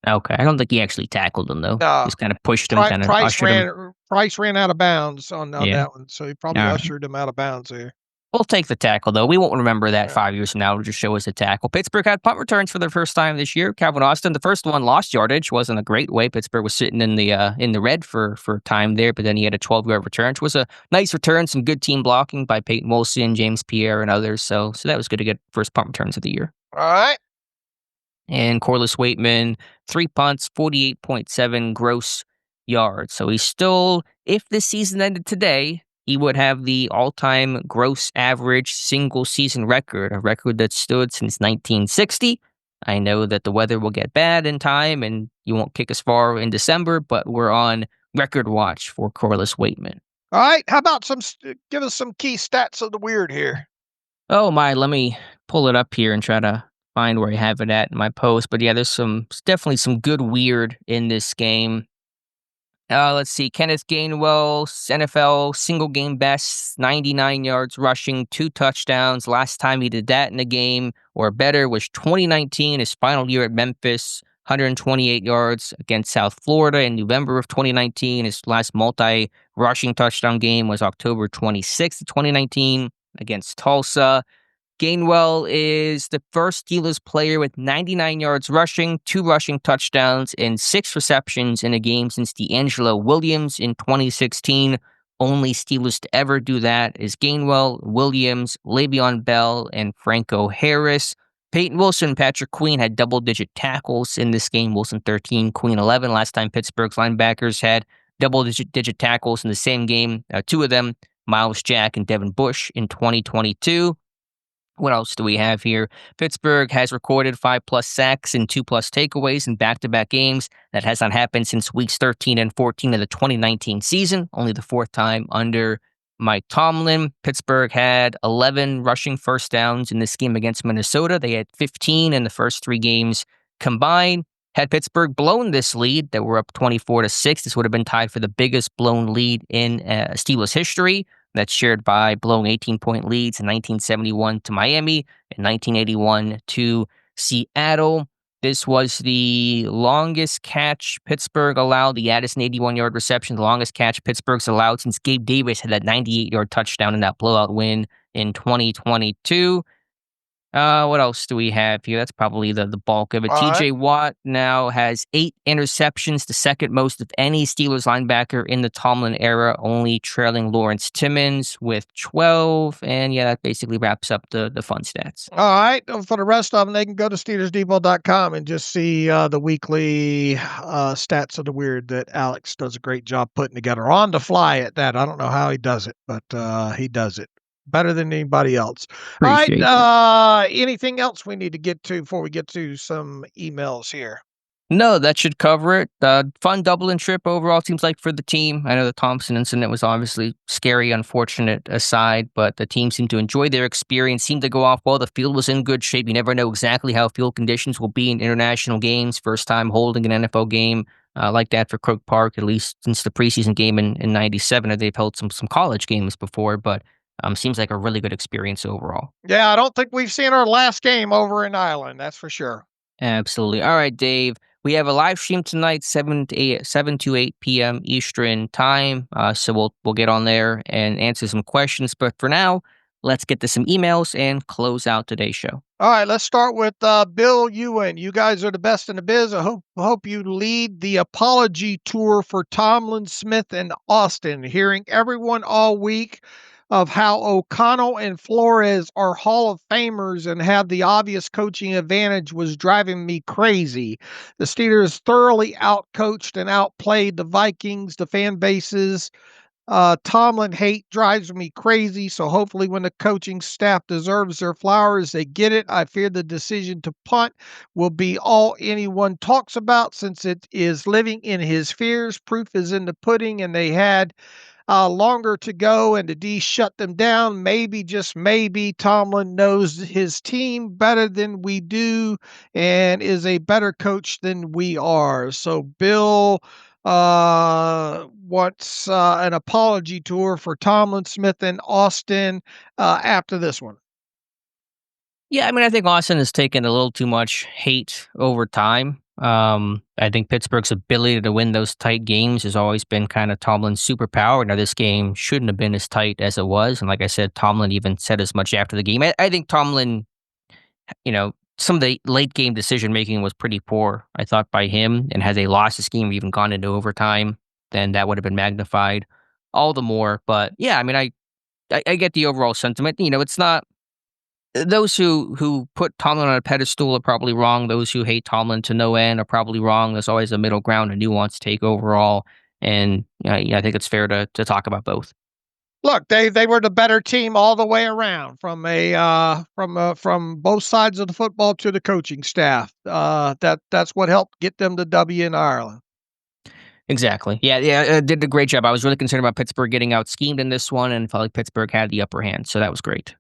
Speaker 3: Okay, I don't think he actually tackled him though.
Speaker 4: No.
Speaker 3: Just kind of pushed him, kind of ushered him.
Speaker 4: Price ran out of bounds on
Speaker 3: Yeah.
Speaker 4: that one, so he probably
Speaker 3: All right.
Speaker 4: ushered him out of bounds there.
Speaker 3: We'll take the tackle, though. We won't remember that
Speaker 4: Yeah.
Speaker 3: 5 years from now. It'll just show us a tackle. Pittsburgh had punt returns for the first time this year. Calvin Austin, the first one, lost yardage. Wasn't a great way. Pittsburgh was sitting in the red for time there, but then he had a 12-yard return, which was a nice return. Some good team blocking by Payton Wilson, James Pierre, and others. So that was good to get first punt returns of the year.
Speaker 4: All right.
Speaker 3: And Corliss Waitman, 3 punts, 48.7 gross yards. So he's still, if this season ended today, he would have the all-time gross average single-season record, a record that stood since 1960. I know that the weather will get bad in time, and you won't kick as far in December, but we're on record watch for Corliss Waitman.
Speaker 4: All right. How about give us some key stats of the weird here?
Speaker 3: Oh my, let me pull it up here and try to find where I have it at in my post. But yeah, there's definitely some good weird in this game. Let's see. Kenneth Gainwell, NFL single game best, 99 yards rushing, 2 touchdowns. Last time he did that in a game or better was 2019, his final year at Memphis, 128 yards against South Florida in November of 2019. His last multi-rushing touchdown game was October 26th of 2019 against Tulsa. Gainwell is the first Steelers player with 99 yards rushing, 2 rushing touchdowns, and 6 receptions in a game since D'Angelo Williams in 2016. Only Steelers to ever do that is Gainwell, Williams, Le'Veon Bell, and Franco Harris. Payton Wilson, Patrick Queen had double-digit tackles in this game. Wilson 13, Queen 11. Last time Pittsburgh's linebackers had double-digit tackles in the same game. 2 of them, Miles Jack and Devin Bush in 2022. What else do we have here? Pittsburgh has recorded 5+ sacks and 2+ takeaways in back-to-back games. That has not happened since weeks 13 and 14 of the 2019 season, only the 4th time under Mike Tomlin. Pittsburgh had 11 rushing first downs in this game against Minnesota. They had 15 in the first 3 games combined. Had Pittsburgh blown this lead, that were up 24-6, this would have been tied for the biggest blown lead in Steelers history. That's shared by blowing 18-point leads in 1971 to Miami and 1981 to Seattle. This was the longest catch Pittsburgh allowed. The Addison 81-yard reception, the longest catch Pittsburgh's allowed since Gabe Davis had that 98-yard touchdown in that blowout win in 2022. What else do we have here? That's probably the bulk of it. TJ Watt now has 8 interceptions, the second most of any Steelers linebacker in the Tomlin era, only trailing Lawrence Timmons with 12. And yeah, that basically wraps up the fun stats.
Speaker 4: All right. For the rest of them, they can go to SteelersDepot.com and just see the weekly stats of the weird that Alex does a great job putting together on the fly at that. I don't know how he does it, but he does it better than anybody else.
Speaker 3: Appreciate
Speaker 4: All right. Anything else we need to get to before we get to some emails here?
Speaker 3: No, that should cover it. Fun Dublin trip overall, seems like, for the team. I know the Thompson incident was obviously scary, unfortunate aside, but the team seemed to enjoy their experience, seemed to go off well. The field was in good shape. You never know exactly how field conditions will be in international games. First time holding an NFL game like that for Croke Park, at least since the preseason game in 97. They've held some college games before, but seems like a really good experience overall.
Speaker 4: Yeah, I don't think we've seen our last game over in Ireland, that's for sure.
Speaker 3: Absolutely. All right, Dave. We have a live stream tonight, 7 to 8 p.m. Eastern time. So we'll get on there and answer some questions. But for now, let's get to some emails and close out today's show.
Speaker 4: All right, let's start with Bill Ewan. You guys are the best in the biz. I hope you lead the apology tour for Tomlin, Smith, and Austin. Hearing everyone all week of how O'Connell and Flores are Hall of Famers and have the obvious coaching advantage was driving me crazy. The Steelers thoroughly outcoached and outplayed the Vikings, the fan bases. Tomlin hate drives me crazy, so hopefully when the coaching staff deserves their flowers, they get it. I fear the decision to punt will be all anyone talks about since it is living in his fears. Proof is in the pudding, and they had longer to go, and the D shut them down. Maybe, just maybe, Tomlin knows his team better than we do and is a better coach than we are. So Bill wants an apology tour for Tomlin, Smith, and Austin after this one.
Speaker 3: Yeah, I mean, I think Austin has taken a little too much hate over time. I think Pittsburgh's ability to win those tight games has always been kind of Tomlin's superpower. Now, this game shouldn't have been as tight as it was. And like I said, Tomlin even said as much after the game. I think Tomlin, some of the late game decision making was pretty poor, I thought, by him. And had they lost this game or even gone into overtime, then that would have been magnified all the more. But yeah, I mean, I get the overall sentiment. It's not. Those who put Tomlin on a pedestal are probably wrong. Those who hate Tomlin to no end are probably wrong. There's always a middle ground, a nuanced take overall. And I think it's fair to talk about both.
Speaker 4: Look, they were the better team all the way around, from both sides of the football to the coaching staff. That's what helped get them the W in Ireland.
Speaker 3: Exactly. Yeah, did a great job. I was really concerned about Pittsburgh getting out schemed in this one, and felt like Pittsburgh had the upper hand. So that was great.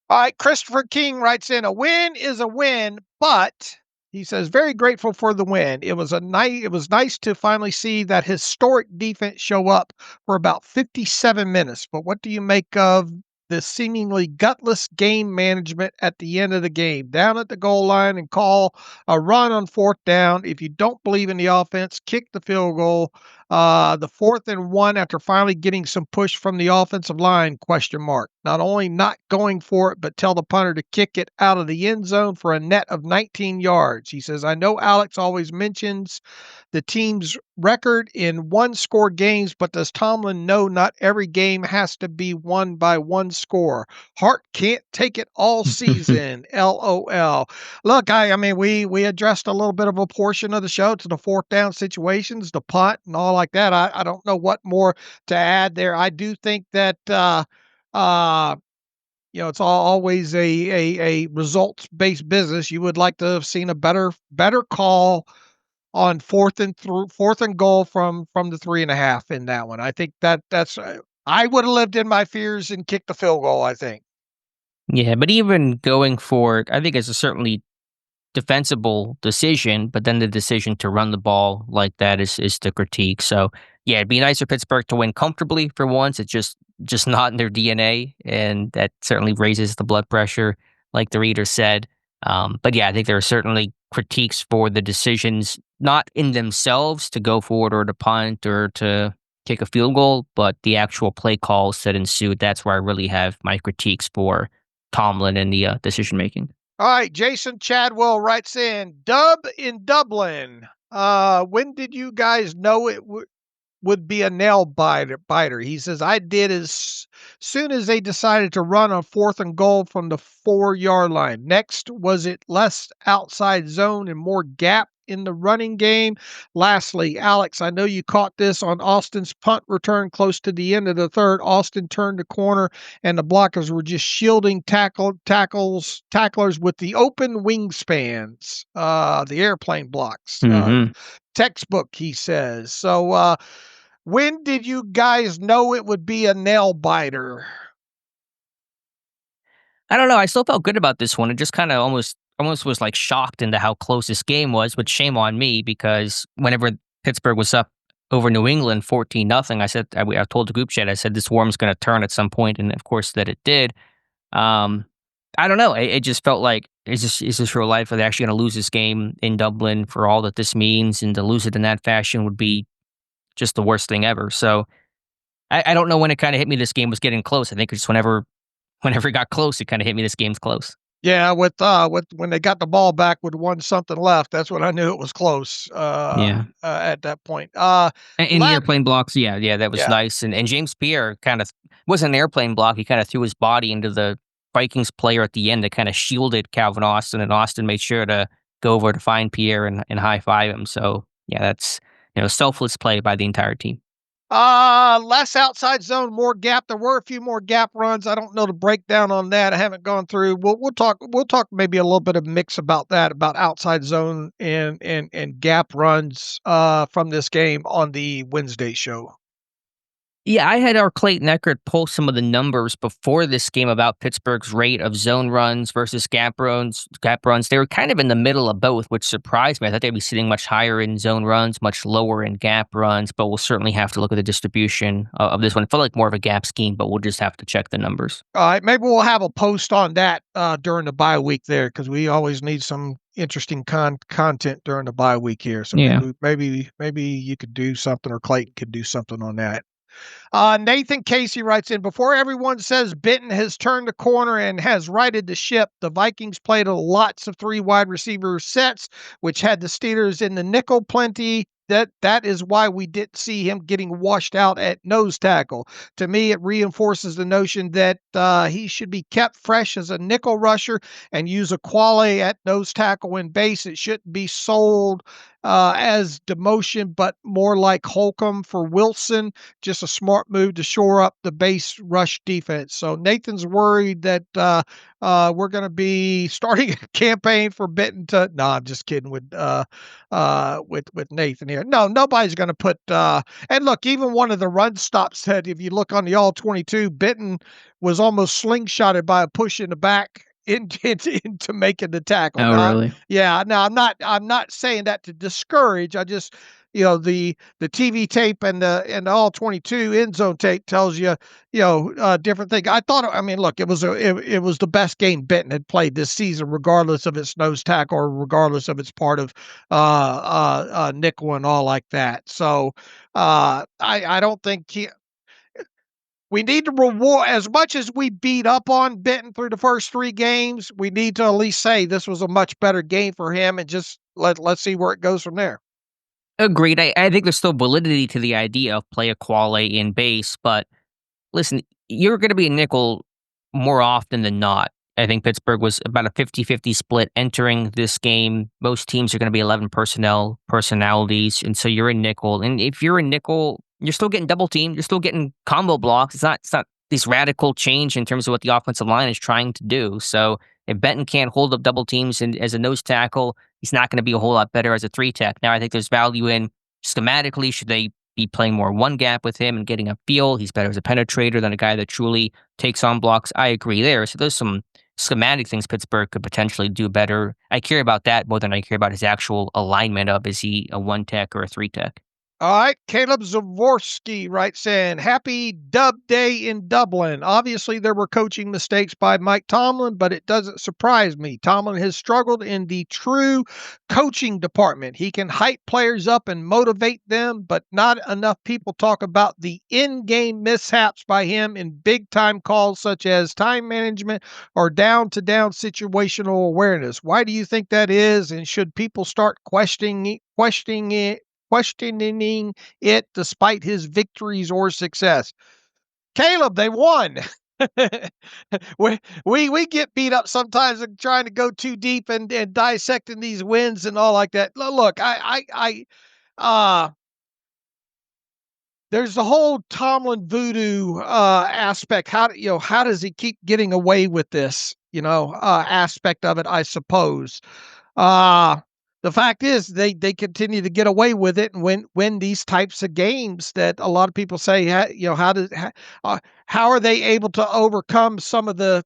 Speaker 4: All right, Christopher King writes in, a win is a win, but he says, very grateful for the win. It was nice to finally see that historic defense show up for about 57 minutes. But what do you make of the seemingly gutless game management at the end of the game? Down at the goal line and call a run on fourth down. If you don't believe in the offense, kick the field goal. The 4th and 1 after finally getting some push from the offensive line, ? Not only not going for it, but tell the punter to kick it out of the end zone for a net of 19 yards. He says, I know Alex always mentions the team's record in one-score games, but does Tomlin know not every game has to be won by one score? Hart can't take it all season. LOL. Look, I mean, we addressed a little bit of a portion of the show to the fourth down situations, the punt and all like that. I don't know what more to add there. I do think that it's always a results-based business. You would like to have seen a better call on fourth and goal from the 3.5 in that one. I think that's I would have lived in my fears and kicked the field goal, I think.
Speaker 3: Yeah, but even going for it, I think it's a certainly defensible decision, but then the decision to run the ball like that is the critique. So yeah, it'd be nice for Pittsburgh to win comfortably for once. It's just not in their DNA, and that certainly raises the blood pressure, like the reader said. But yeah, I think there are certainly critiques for the decisions, not in themselves to go forward or to punt or to kick a field goal, but the actual play calls that ensued. That's where I really have my critiques for Tomlin and the decision making.
Speaker 4: All right, Jason Chadwell writes in, Dub in Dublin. When did you guys know it would be a nail biter? He says, I did as soon as they decided to run on 4th and goal from the 4-yard line. Next, was it less outside zone and more gap in the running game? Lastly, Alex, I know you caught this on Austin's punt return close to the end of the third. Austin turned the corner and the blockers were just shielding tacklers with the open wingspans, the airplane blocks. Textbook, he says. So when did you guys know it would be a nail biter?
Speaker 3: I don't know. I still felt good about this one. It just kind of almost was like shocked into how close this game was, but shame on me because whenever Pittsburgh was up over New England 14-0, I told the group chat, I said this warm's going to turn at some point, and of course that it did. I don't know. It just felt like, is this real life? Are they actually going to lose this game in Dublin for all that this means? And to lose it in that fashion would be just the worst thing ever. So I don't know when it kind of hit me this game was getting close. I think just whenever it got close, it kind of hit me this game's close.
Speaker 4: Yeah, with when they got the ball back with 1 something left, that's when I knew it was close.
Speaker 3: Yeah.
Speaker 4: At that point.
Speaker 3: And the airplane blocks, yeah, that was
Speaker 4: Yeah.
Speaker 3: nice. And James Pierre kind of wasn't an airplane block. He kind of threw his body into the Vikings player at the end that kind of shielded Calvin Austin, and Austin made sure to go over to find Pierre and high five him. So yeah, that's selfless play by the entire team.
Speaker 4: Less outside zone, more gap. There were a few more gap runs. I don't know the breakdown on that. I haven't gone through. We'll talk maybe a little bit of mix about that, about outside zone and gap runs from this game on the Wednesday show.
Speaker 3: Yeah, I had our Clayton Eckert pull some of the numbers before this game about Pittsburgh's rate of zone runs versus gap runs. They were kind of in the middle of both, which surprised me. I thought they'd be sitting much higher in zone runs, much lower in gap runs, but we'll certainly have to look at the distribution of this one. It felt like more of a gap scheme, but we'll just have to check the numbers.
Speaker 4: All right, maybe we'll have a post on that during the bye week there, because we always need some interesting content during the bye week here. So
Speaker 3: Yeah.
Speaker 4: maybe you could do something, or Clayton could do something on that. Nathan Casey writes in, before everyone says Benton has turned the corner and has righted the ship, the Vikings played lots of 3 wide receiver sets, which had the Steelers in the nickel plenty. That is why we didn't see him getting washed out at nose tackle. To me, it reinforces the notion that he should be kept fresh as a nickel rusher and use a quality at nose tackle and base. It shouldn't be sold as demotion, but more like Holcomb for Wilson. Just a smart move to shore up the base rush defense. So Nathan's worried that we're going to be starting a campaign for Benton to. No, I'm just kidding with Nathan here. No, nobody's going to put. And look, even one of the run stops said, if you look on the all 22, Benton was almost slingshotted by a push in the back into making the tackle.
Speaker 3: Oh,
Speaker 4: Now,
Speaker 3: really?
Speaker 4: yeah. Now I'm not saying that to discourage. I just, the TV tape and the all 22 end zone tape tells you, different thing. I mean, look, it was the best game Benton had played this season, regardless of its nose tackle or regardless of its part of nickel and all like that. So I don't think we need to reward, as much as we beat up on Benton through the first 3 games. We need to at least say this was a much better game for him, and just let's see where it goes from there.
Speaker 3: Agreed. I think there's still validity to the idea of play a quality in base, but listen, you're going to be a nickel more often than not. I think Pittsburgh was about a 50-50 split entering this game. Most teams are going to be 11 personalities, and so you're a nickel. And if you're a nickel, you're still getting double teamed. You're still getting combo blocks. It's not this radical change in terms of what the offensive line is trying to do. So if Benton can't hold up double teams as a nose tackle, he's not going to be a whole lot better as a 3-tech. Now, I think there's value in schematically, should they be playing more one gap with him and getting a feel? He's better as a penetrator than a guy that truly takes on blocks. I agree there. So there's some schematic things Pittsburgh could potentially do better. I care about that more than I care about his actual alignment of, is he a 1-tech or a 3-tech?
Speaker 4: All right, Caleb Zavorsky writes in, happy Dub Day in Dublin. Obviously, there were coaching mistakes by Mike Tomlin, but it doesn't surprise me. Tomlin has struggled in the true coaching department. He can hype players up and motivate them, but not enough people talk about the in-game mishaps by him in big-time calls such as time management or down-to-down situational awareness. Why do you think that is, and should people start questioning it despite his victories or success? Caleb, they won. we get beat up sometimes in trying to go too deep and dissecting these wins and all like that. Look, there's the whole Tomlin voodoo aspect. How does he keep getting away with this? Aspect of it, I suppose. The fact is, they continue to get away with it and win these types of games that a lot of people say, how are they able to overcome some of the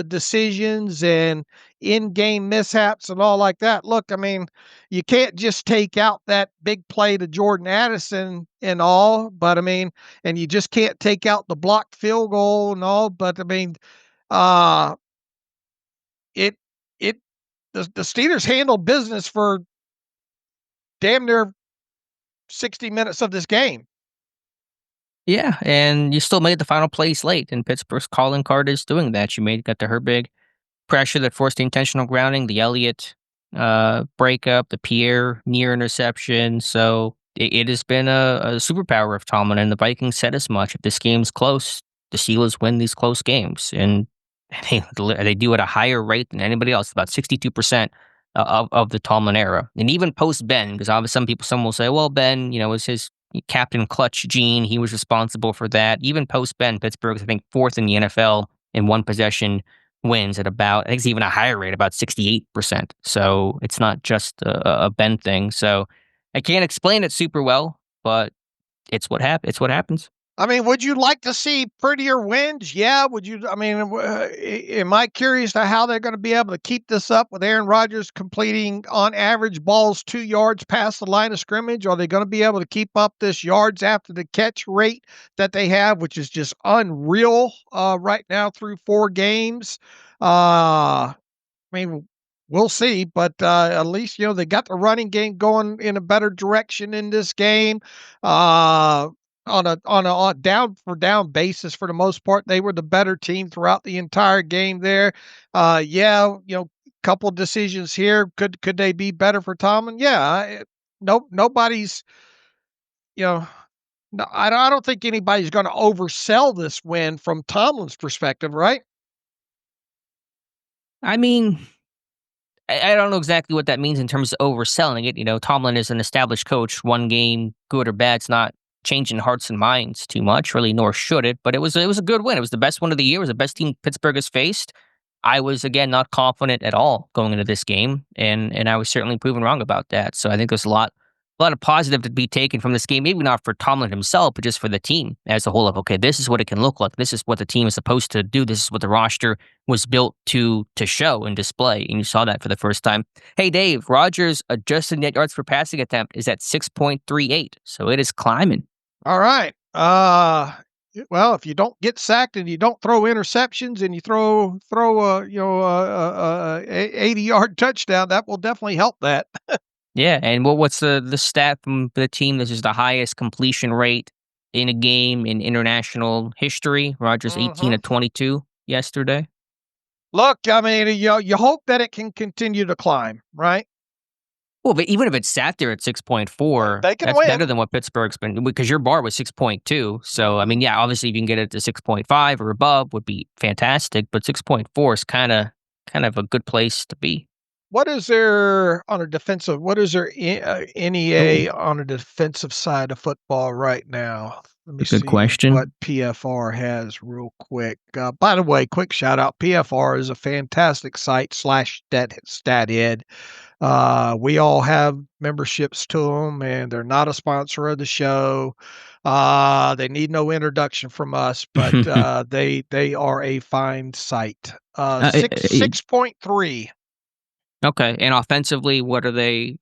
Speaker 4: decisions and in-game mishaps and all like that? Look, I mean, you can't just take out that big play to Jordan Addison and all, but I mean, and you just can't take out the blocked field goal and all, but I mean, the Steelers handled business for damn near 60 minutes of this game.
Speaker 3: Yeah, and you still made the final place late, and Pittsburgh's calling card is doing that. You got the Herbig pressure that forced the intentional grounding, the Elliott breakup, the Pierre near interception. So it has been a superpower of Tomlin, and the Vikings said as much. If this game's close, the Steelers win these close games, and they do at a higher rate than anybody else, about 62% of the Tomlin era, and even post Ben, because obviously some will say, well, Ben, was his captain clutch gene. He was responsible for that. Even post Ben, Pittsburgh's I think fourth in the NFL in one possession wins at about, I think it's even a higher rate, about 68%. So it's not just a Ben thing. So I can't explain it super well, but it's what happens.
Speaker 4: I mean, would you like to see prettier wins? Yeah. Would you? I mean, am I curious to how they're going to be able to keep this up with Aaron Rodgers completing on average balls 2 yards past the line of scrimmage? Are they going to be able to keep up this yards after the catch rate that they have, which is just unreal right now through 4 games? I mean, we'll see, but at least they got the running game going in a better direction in this game. On a down for down basis, for the most part, they were the better team throughout the entire game. There, couple decisions here. Could they be better for Tomlin? Yeah, nobody's. No, I don't think anybody's going to oversell this win from Tomlin's perspective, right?
Speaker 3: I mean, I don't know exactly what that means in terms of overselling it. Tomlin is an established coach. One game, good or bad, it's not changing hearts and minds too much, really, nor should it. But it was a good win. It was the best one of the year. It was the best team Pittsburgh has faced. I was, again, not confident at all going into this game, and I was certainly proven wrong about that. So I think there's a lot of positive to be taken from this game, maybe not for Tomlin himself, but just for the team as a whole of, okay, this is what it can look like. This is what the team is supposed to do. This is what the roster was built to show and display, and you saw that for the first time. Hey, Dave, Rodgers' adjusted net yards per passing attempt is at 6.38, so it is climbing.
Speaker 4: All right. Well, if you don't get sacked and you don't throw interceptions and you throw 80-yard touchdown, that will definitely help that.
Speaker 3: Yeah, and what's the stat from the team? This is the highest completion rate in a game in international history. Rodgers 18 of 22 yesterday.
Speaker 4: Look, I mean, you hope that it can continue to climb, right?
Speaker 3: Well, but even if it sat there at 6.4,
Speaker 4: they can
Speaker 3: that's
Speaker 4: win.
Speaker 3: Better than what Pittsburgh's been, because your bar was 6.2. So, I mean, yeah, obviously if you can get it to 6.5 or above would be fantastic, but 6.4 is kind of a good place to be.
Speaker 4: What is there on a defensive? What is there NEA on a defensive side of football right now? Let me
Speaker 3: Good
Speaker 4: see
Speaker 3: question.
Speaker 4: what PFR has real quick. By the way, quick shout out. PFR is a fantastic site / StatHead. We all have memberships to them, and they're not a sponsor of the show. They need no introduction from us, but they are a fine site. 6.3.
Speaker 3: Okay, and offensively, what are they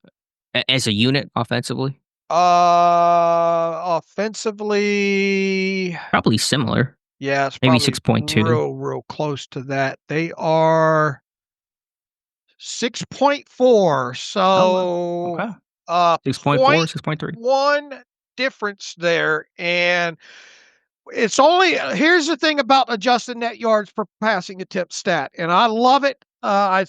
Speaker 3: as a unit offensively?
Speaker 4: Offensively,
Speaker 3: probably similar.
Speaker 4: Yeah, it's
Speaker 3: maybe
Speaker 4: probably
Speaker 3: 6.2.
Speaker 4: real close to that. They are 6.4. So,
Speaker 3: okay.
Speaker 4: 6.4,
Speaker 3: 6.3.
Speaker 4: One difference there, and it's only here's the thing about adjusted net yards per passing attempt stat, and I love it. I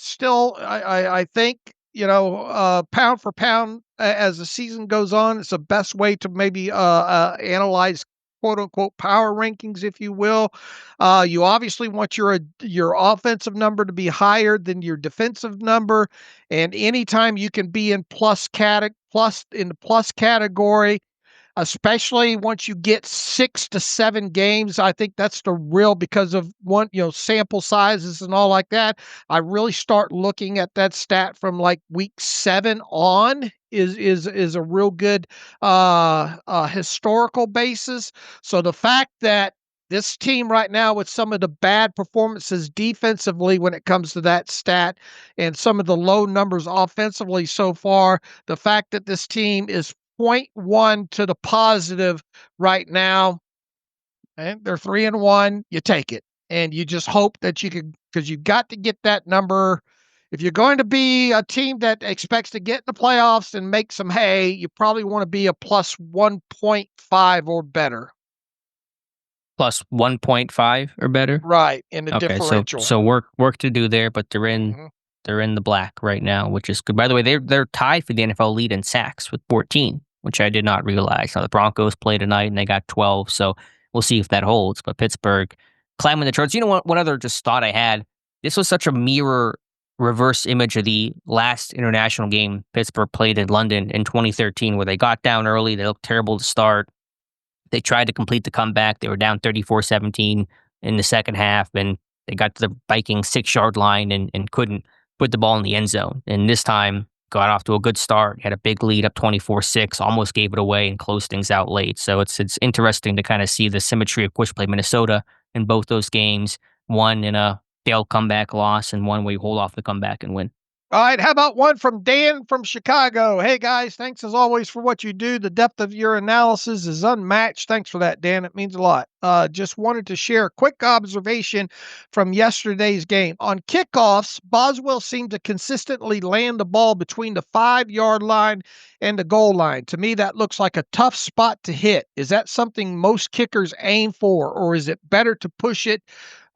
Speaker 4: think pound for pound as the season goes on, it's the best way to maybe analyze quote unquote power rankings, if you will. You obviously want your offensive number to be higher than your defensive number, and anytime you can be in the plus category, especially once you get 6 to 7 games. I think that's the real, because of sample sizes and all like that. I really start looking at that stat from like week 7 on is a real good historical basis. So the fact that this team right now, with some of the bad performances defensively when it comes to that stat and some of the low numbers offensively so far, the fact that this team is 0.1 to the positive right now, and they're 3-1, you take it. And you just hope that you can, because you've got to get that number if you're going to be a team that expects to get in the playoffs and make some hay, you probably want to be a plus 1.5 or better.
Speaker 3: Plus 1.5 or better?
Speaker 4: Right, in the
Speaker 3: Okay,
Speaker 4: differential.
Speaker 3: so work to do there, but they're in the black right now, which is good. By the way, they're tied for the NFL lead in sacks with 14, which I did not realize. Now the Broncos play tonight and they got 12, so we'll see if that holds. But Pittsburgh climbing the charts. You know what? One other just thought I had. This was such a mirror reverse image of the last international game Pittsburgh played in London in 2013, where they got down early. They looked terrible to start. They tried to complete the comeback. They were down 34-17 in the second half, and they got to the Vikings 6-yard line and couldn't put the ball in the end zone. And this time, got off to a good start, had a big lead up 24-6, almost gave it away and closed things out late. So it's interesting to kind of see the symmetry of push play Minnesota in both those games, one in a failed comeback loss and one where you hold off the comeback and win.
Speaker 4: All right, how about one from Dan from Chicago? Hey, guys, thanks as always for what you do. The depth of your analysis is unmatched. Thanks for that, Dan. It means a lot. Just wanted to share a quick observation from yesterday's game. On kickoffs, Boswell seemed to consistently land the ball between the 5-yard line and the goal line. To me, that looks like a tough spot to hit. Is that something most kickers aim for, or is it better to push it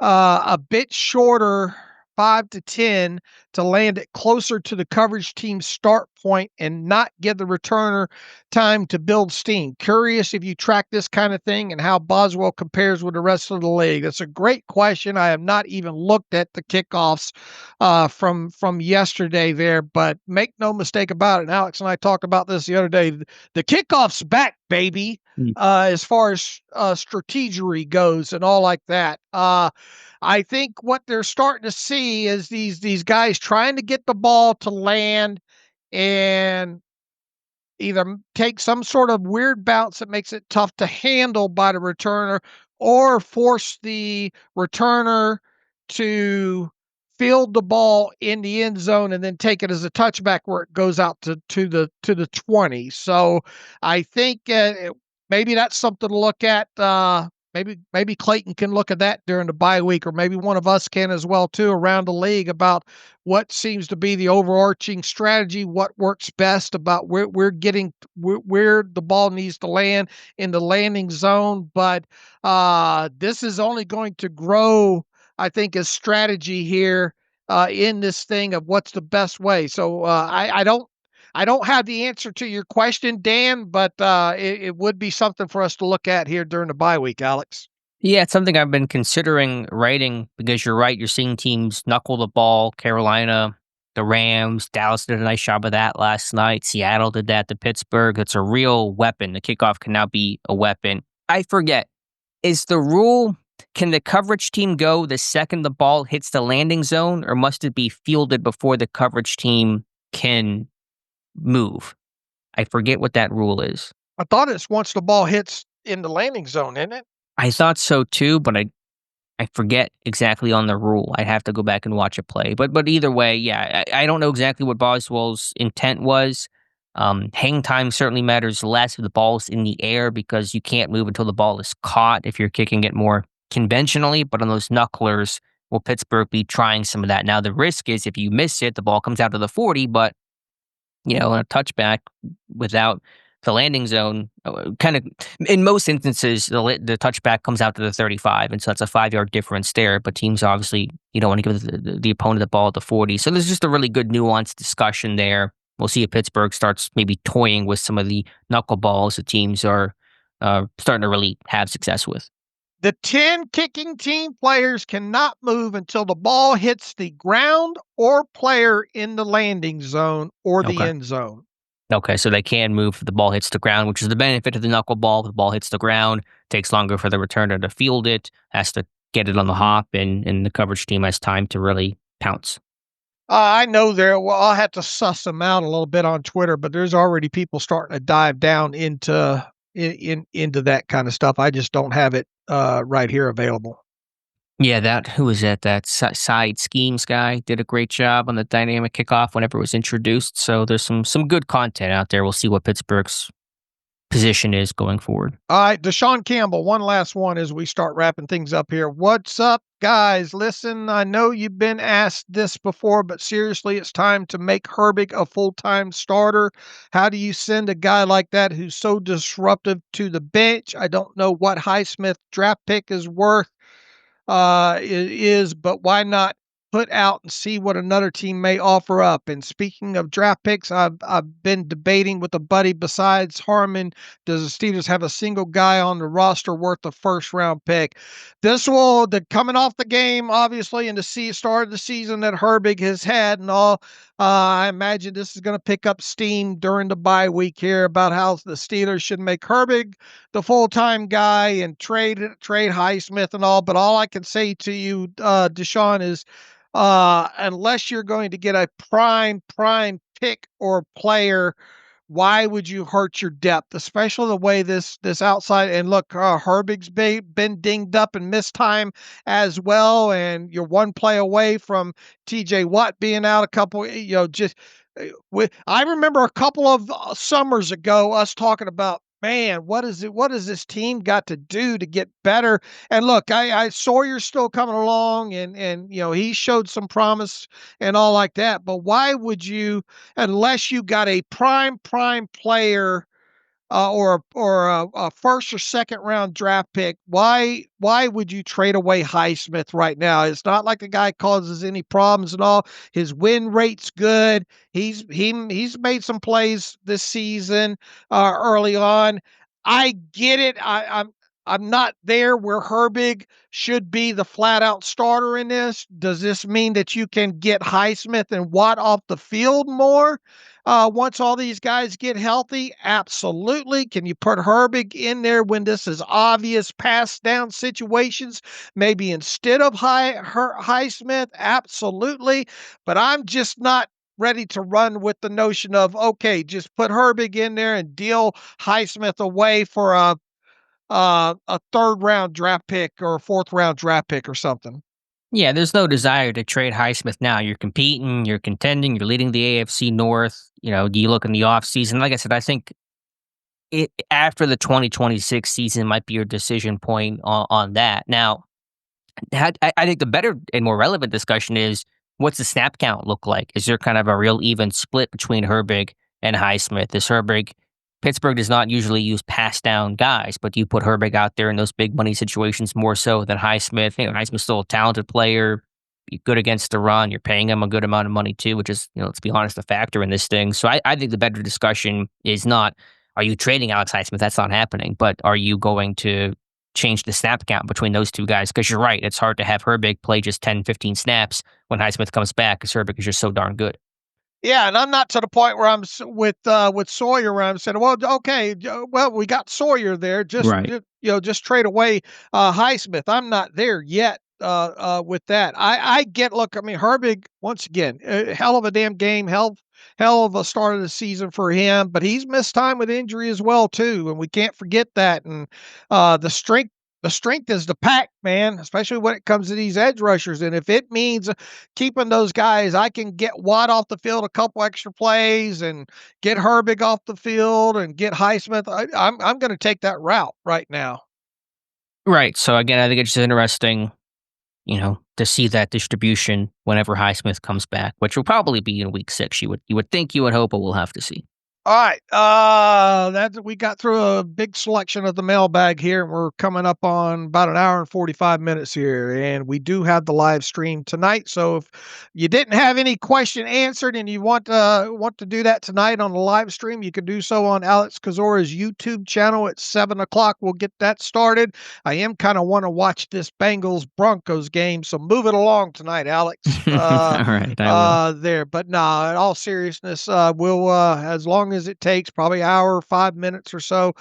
Speaker 4: a bit shorter, 5 to 10, to land it closer to the coverage team's start point and not give the returner time to build steam? Curious if you track this kind of thing and how Boswell compares with the rest of the league. That's a great question. I have not even looked at the kickoffs from yesterday there, but make no mistake about it. And Alex and I talked about this the other day. The kickoff's back, baby, as far as strategery goes and all like that. I think what they're starting to see is these guys trying to get the ball to land and either take some sort of weird bounce that makes it tough to handle by the returner, or force the returner to field the ball in the end zone and then take it as a touchback where it goes out to the 20. So I think maybe that's something to look at. Maybe Clayton can look at that during the bye week, or maybe one of us can as well too, around the league, about what seems to be the overarching strategy, what works best, about where the ball needs to land in the landing zone. But this is only going to grow, I think, as strategy here in this thing of what's the best way. So I don't have the answer to your question, Dan, but it would be something for us to look at here during the bye week, Alex.
Speaker 3: Yeah, it's something I've been considering writing, because you're right. You're seeing teams knuckle the ball. Carolina, the Rams, Dallas did a nice job of that last night. Seattle did that to Pittsburgh. It's a real weapon. The kickoff can now be a weapon. I forget. Is the rule, can the coverage team go the second the ball hits the landing zone, or must it be fielded before the coverage team can move? I forget what that rule is.
Speaker 4: I thought it's once the ball hits in the landing zone, isn't it?
Speaker 3: I thought so too, but I forget exactly on the rule. I'd have to go back and watch it play. But either way, yeah, I don't know exactly what Boswell's intent was. Hang time certainly matters less if the ball's in the air, because you can't move until the ball is caught if you're kicking it more conventionally. But on those knucklers, will Pittsburgh be trying some of that? Now, the risk is if you miss it, the ball comes out to the 40, but in a touchback without the landing zone, kind of, in most instances, the touchback comes out to the 35, and so that's a 5-yard difference there. But teams obviously, you don't want to give the opponent the ball at the 40. So there's just a really good nuanced discussion there. We'll see if Pittsburgh starts maybe toying with some of the knuckleballs that teams are starting to really have success with.
Speaker 4: The 10 kicking team players cannot move until the ball hits the ground or player in the landing zone or the end zone.
Speaker 3: Okay, so they can move if the ball hits the ground, which is the benefit of the knuckleball. If the ball hits the ground, it takes longer for the returner to field it, has to get it on the hop, and the coverage team has time to really pounce.
Speaker 4: I know I'll have to suss them out a little bit on Twitter, but there's already people starting to dive down into that kind of stuff. I just don't have it right here available.
Speaker 3: Yeah, who was that? That side schemes guy did a great job on the dynamic kickoff whenever it was introduced. So there's some good content out there. We'll see what Pittsburgh's position is going forward.
Speaker 4: All right, Deshaun Campbell, one last one as we start wrapping things up here. What's up, guys? Listen, I know you've been asked this before, but seriously, it's time to make Herbig a full-time starter. How do you send a guy like that who's so disruptive to the bench? I don't know what Highsmith draft pick is worth, but why not put out and see what another team may offer up? And speaking of draft picks, I've been debating with a buddy besides Harmon, does the Steelers have a single guy on the roster worth a first round pick? Coming off the game, obviously, and the start of the season that Herbig has had and all, I imagine this is going to pick up steam during the bye week here about how the Steelers should make Herbig the full-time guy and trade Highsmith and all. But all I can say to you, Deshaun, is unless you're going to get a prime pick or player, why would you hurt your depth, especially the way this outside? And look, Herbig's been dinged up and missed time as well, and you're one play away from T.J. Watt being out a couple. I remember a couple of summers ago us talking about, man, what is it? What has this team got to do to get better? And look, I Sawyer's still coming along, and he showed some promise and all like that. But why would you, unless you got a prime player, or a first or second round draft pick, why would you trade away Highsmith right now? It's not like the guy causes any problems at all. His win rate's good. He's made some plays this season early on. I get it. I'm not there where Herbig should be the flat out starter in this. Does this mean that you can get Highsmith and Watt off the field more once all these guys get healthy? Absolutely. Can you put Herbig in there when this is obvious pass down situations, maybe instead of Highsmith? Absolutely. But I'm just not ready to run with the notion of, okay, just put Herbig in there and deal Highsmith away for a third round draft pick or a fourth round draft pick or something.
Speaker 3: Yeah, there's no desire to trade Highsmith now. You're competing, you're contending, you're leading the AFC North. You look in the offseason. Like I said, I think after the 2026 season might be your decision point on that. Now, I think the better and more relevant discussion is, what's the snap count look like? Is there kind of a real even split between Herbig and Highsmith? Pittsburgh does not usually use pass down guys, but you put Herbig out there in those big money situations more so than Highsmith. Highsmith's still a talented player, good against the run. You're paying him a good amount of money too, which is, let's be honest, a factor in this thing. So I think the better discussion is not, are you trading Alex Highsmith? That's not happening. But are you going to change the snap count between those two guys? Because you're right, it's hard to have Herbig play just 10, 15 snaps when Highsmith comes back, because Herbig is just so darn good.
Speaker 4: Yeah, and I'm not to the point where I'm with Sawyer, where I'm saying, well, okay, well, we got Sawyer there, just trade away Highsmith. I'm not there yet with that. I get. Look, I mean, Herbig, once again, hell of a damn game, hell of a start of the season for him, but he's missed time with injury as well too, and we can't forget that. And the strength. The strength is the pack, man, especially when it comes to these edge rushers. And if it means keeping those guys, I can get Watt off the field a couple extra plays and get Herbig off the field and get Highsmith. I'm going to take that route right now.
Speaker 3: Right. So again, I think it's just interesting, to see that distribution whenever Highsmith comes back, which will probably be in week 6. You would think, you would hope, but we'll have to see.
Speaker 4: All right, we got through a big selection of the mailbag here, and we're coming up on about an hour and 45 minutes here, and we do have the live stream tonight. So if you didn't have any question answered and you want to do that tonight on the live stream, you can do so on Alex Kozora's YouTube channel at 7:00. We'll get that started. I am kind of want to watch this Bengals Broncos game, so move it along tonight, Alex.
Speaker 3: All right, I will.
Speaker 4: There, but no, in all seriousness, we'll as long as it takes, probably an hour, 5 minutes or so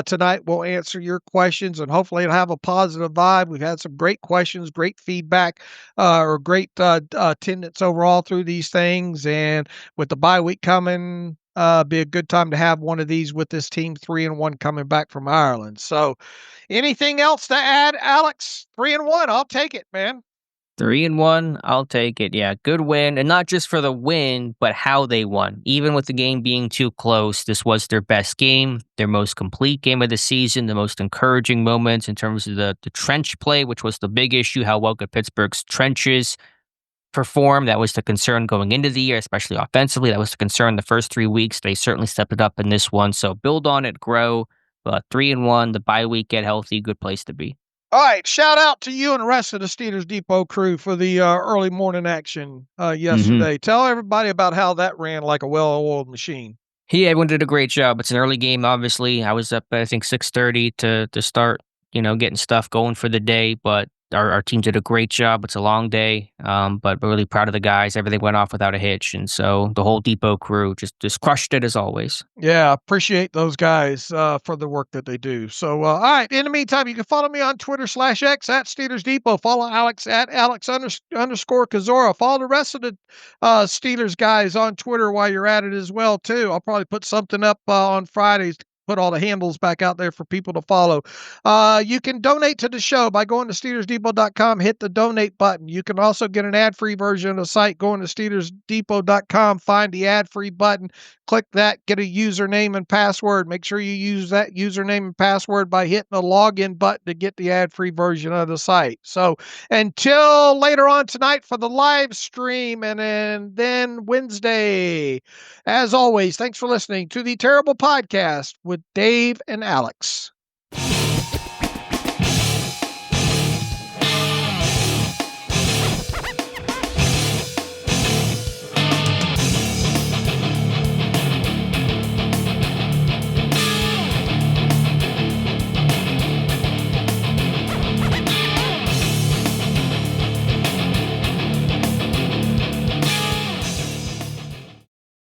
Speaker 4: tonight, we'll answer your questions, and hopefully it'll have a positive vibe. We've had some great questions, great feedback, or great attendance overall through these things, and with the bye week coming, be a good time to have one of these with this team 3-1 coming back from Ireland. So anything else to add, Alex? 3-1, I'll take it, man.
Speaker 3: 3-1, I'll take it. Yeah, good win. And not just for the win, but how they won. Even with the game being too close, this was their best game, their most complete game of the season, the most encouraging moments in terms of the trench play, which was the big issue. How well could Pittsburgh's trenches perform? That was the concern going into the year, especially offensively. That was the concern the first 3 weeks. They certainly stepped it up in this one. So build on it, grow. 3-1, the bye week, get healthy, good place to be.
Speaker 4: All right, shout out to you and the rest of the Steelers Depot crew for the early morning action yesterday. Tell everybody about how that ran like a well-oiled machine.
Speaker 3: Everyone did a great job. It's an early game, obviously. I was up at, I think, 6:30 to start, getting stuff going for the day, but our team did a great job. It's a long day, but we're really proud of the guys. Everything went off without a hitch, and so the whole Depot crew just crushed it as always.
Speaker 4: Yeah, appreciate those guys for the work that they do. So, all right. In the meantime, you can follow me on Twitter /X at Steelers Depot. Follow Alex at Alex_Kozora. Follow the rest of the Steelers guys on Twitter while you're at it as well too. I'll probably put something up on Fridays. Put all the handles back out there for people to follow. You can donate to the show by going to SteelersDepot.com, hit the donate button. You can also get an ad-free version of the site going to SteelersDepot.com, find the ad-free button, click that, get a username and password. Make sure you use that username and password by hitting the login button to get the ad-free version of the site. So until later on tonight for the live stream and then Wednesday, as always, thanks for listening to the Terrible Podcast with Dave and Alex.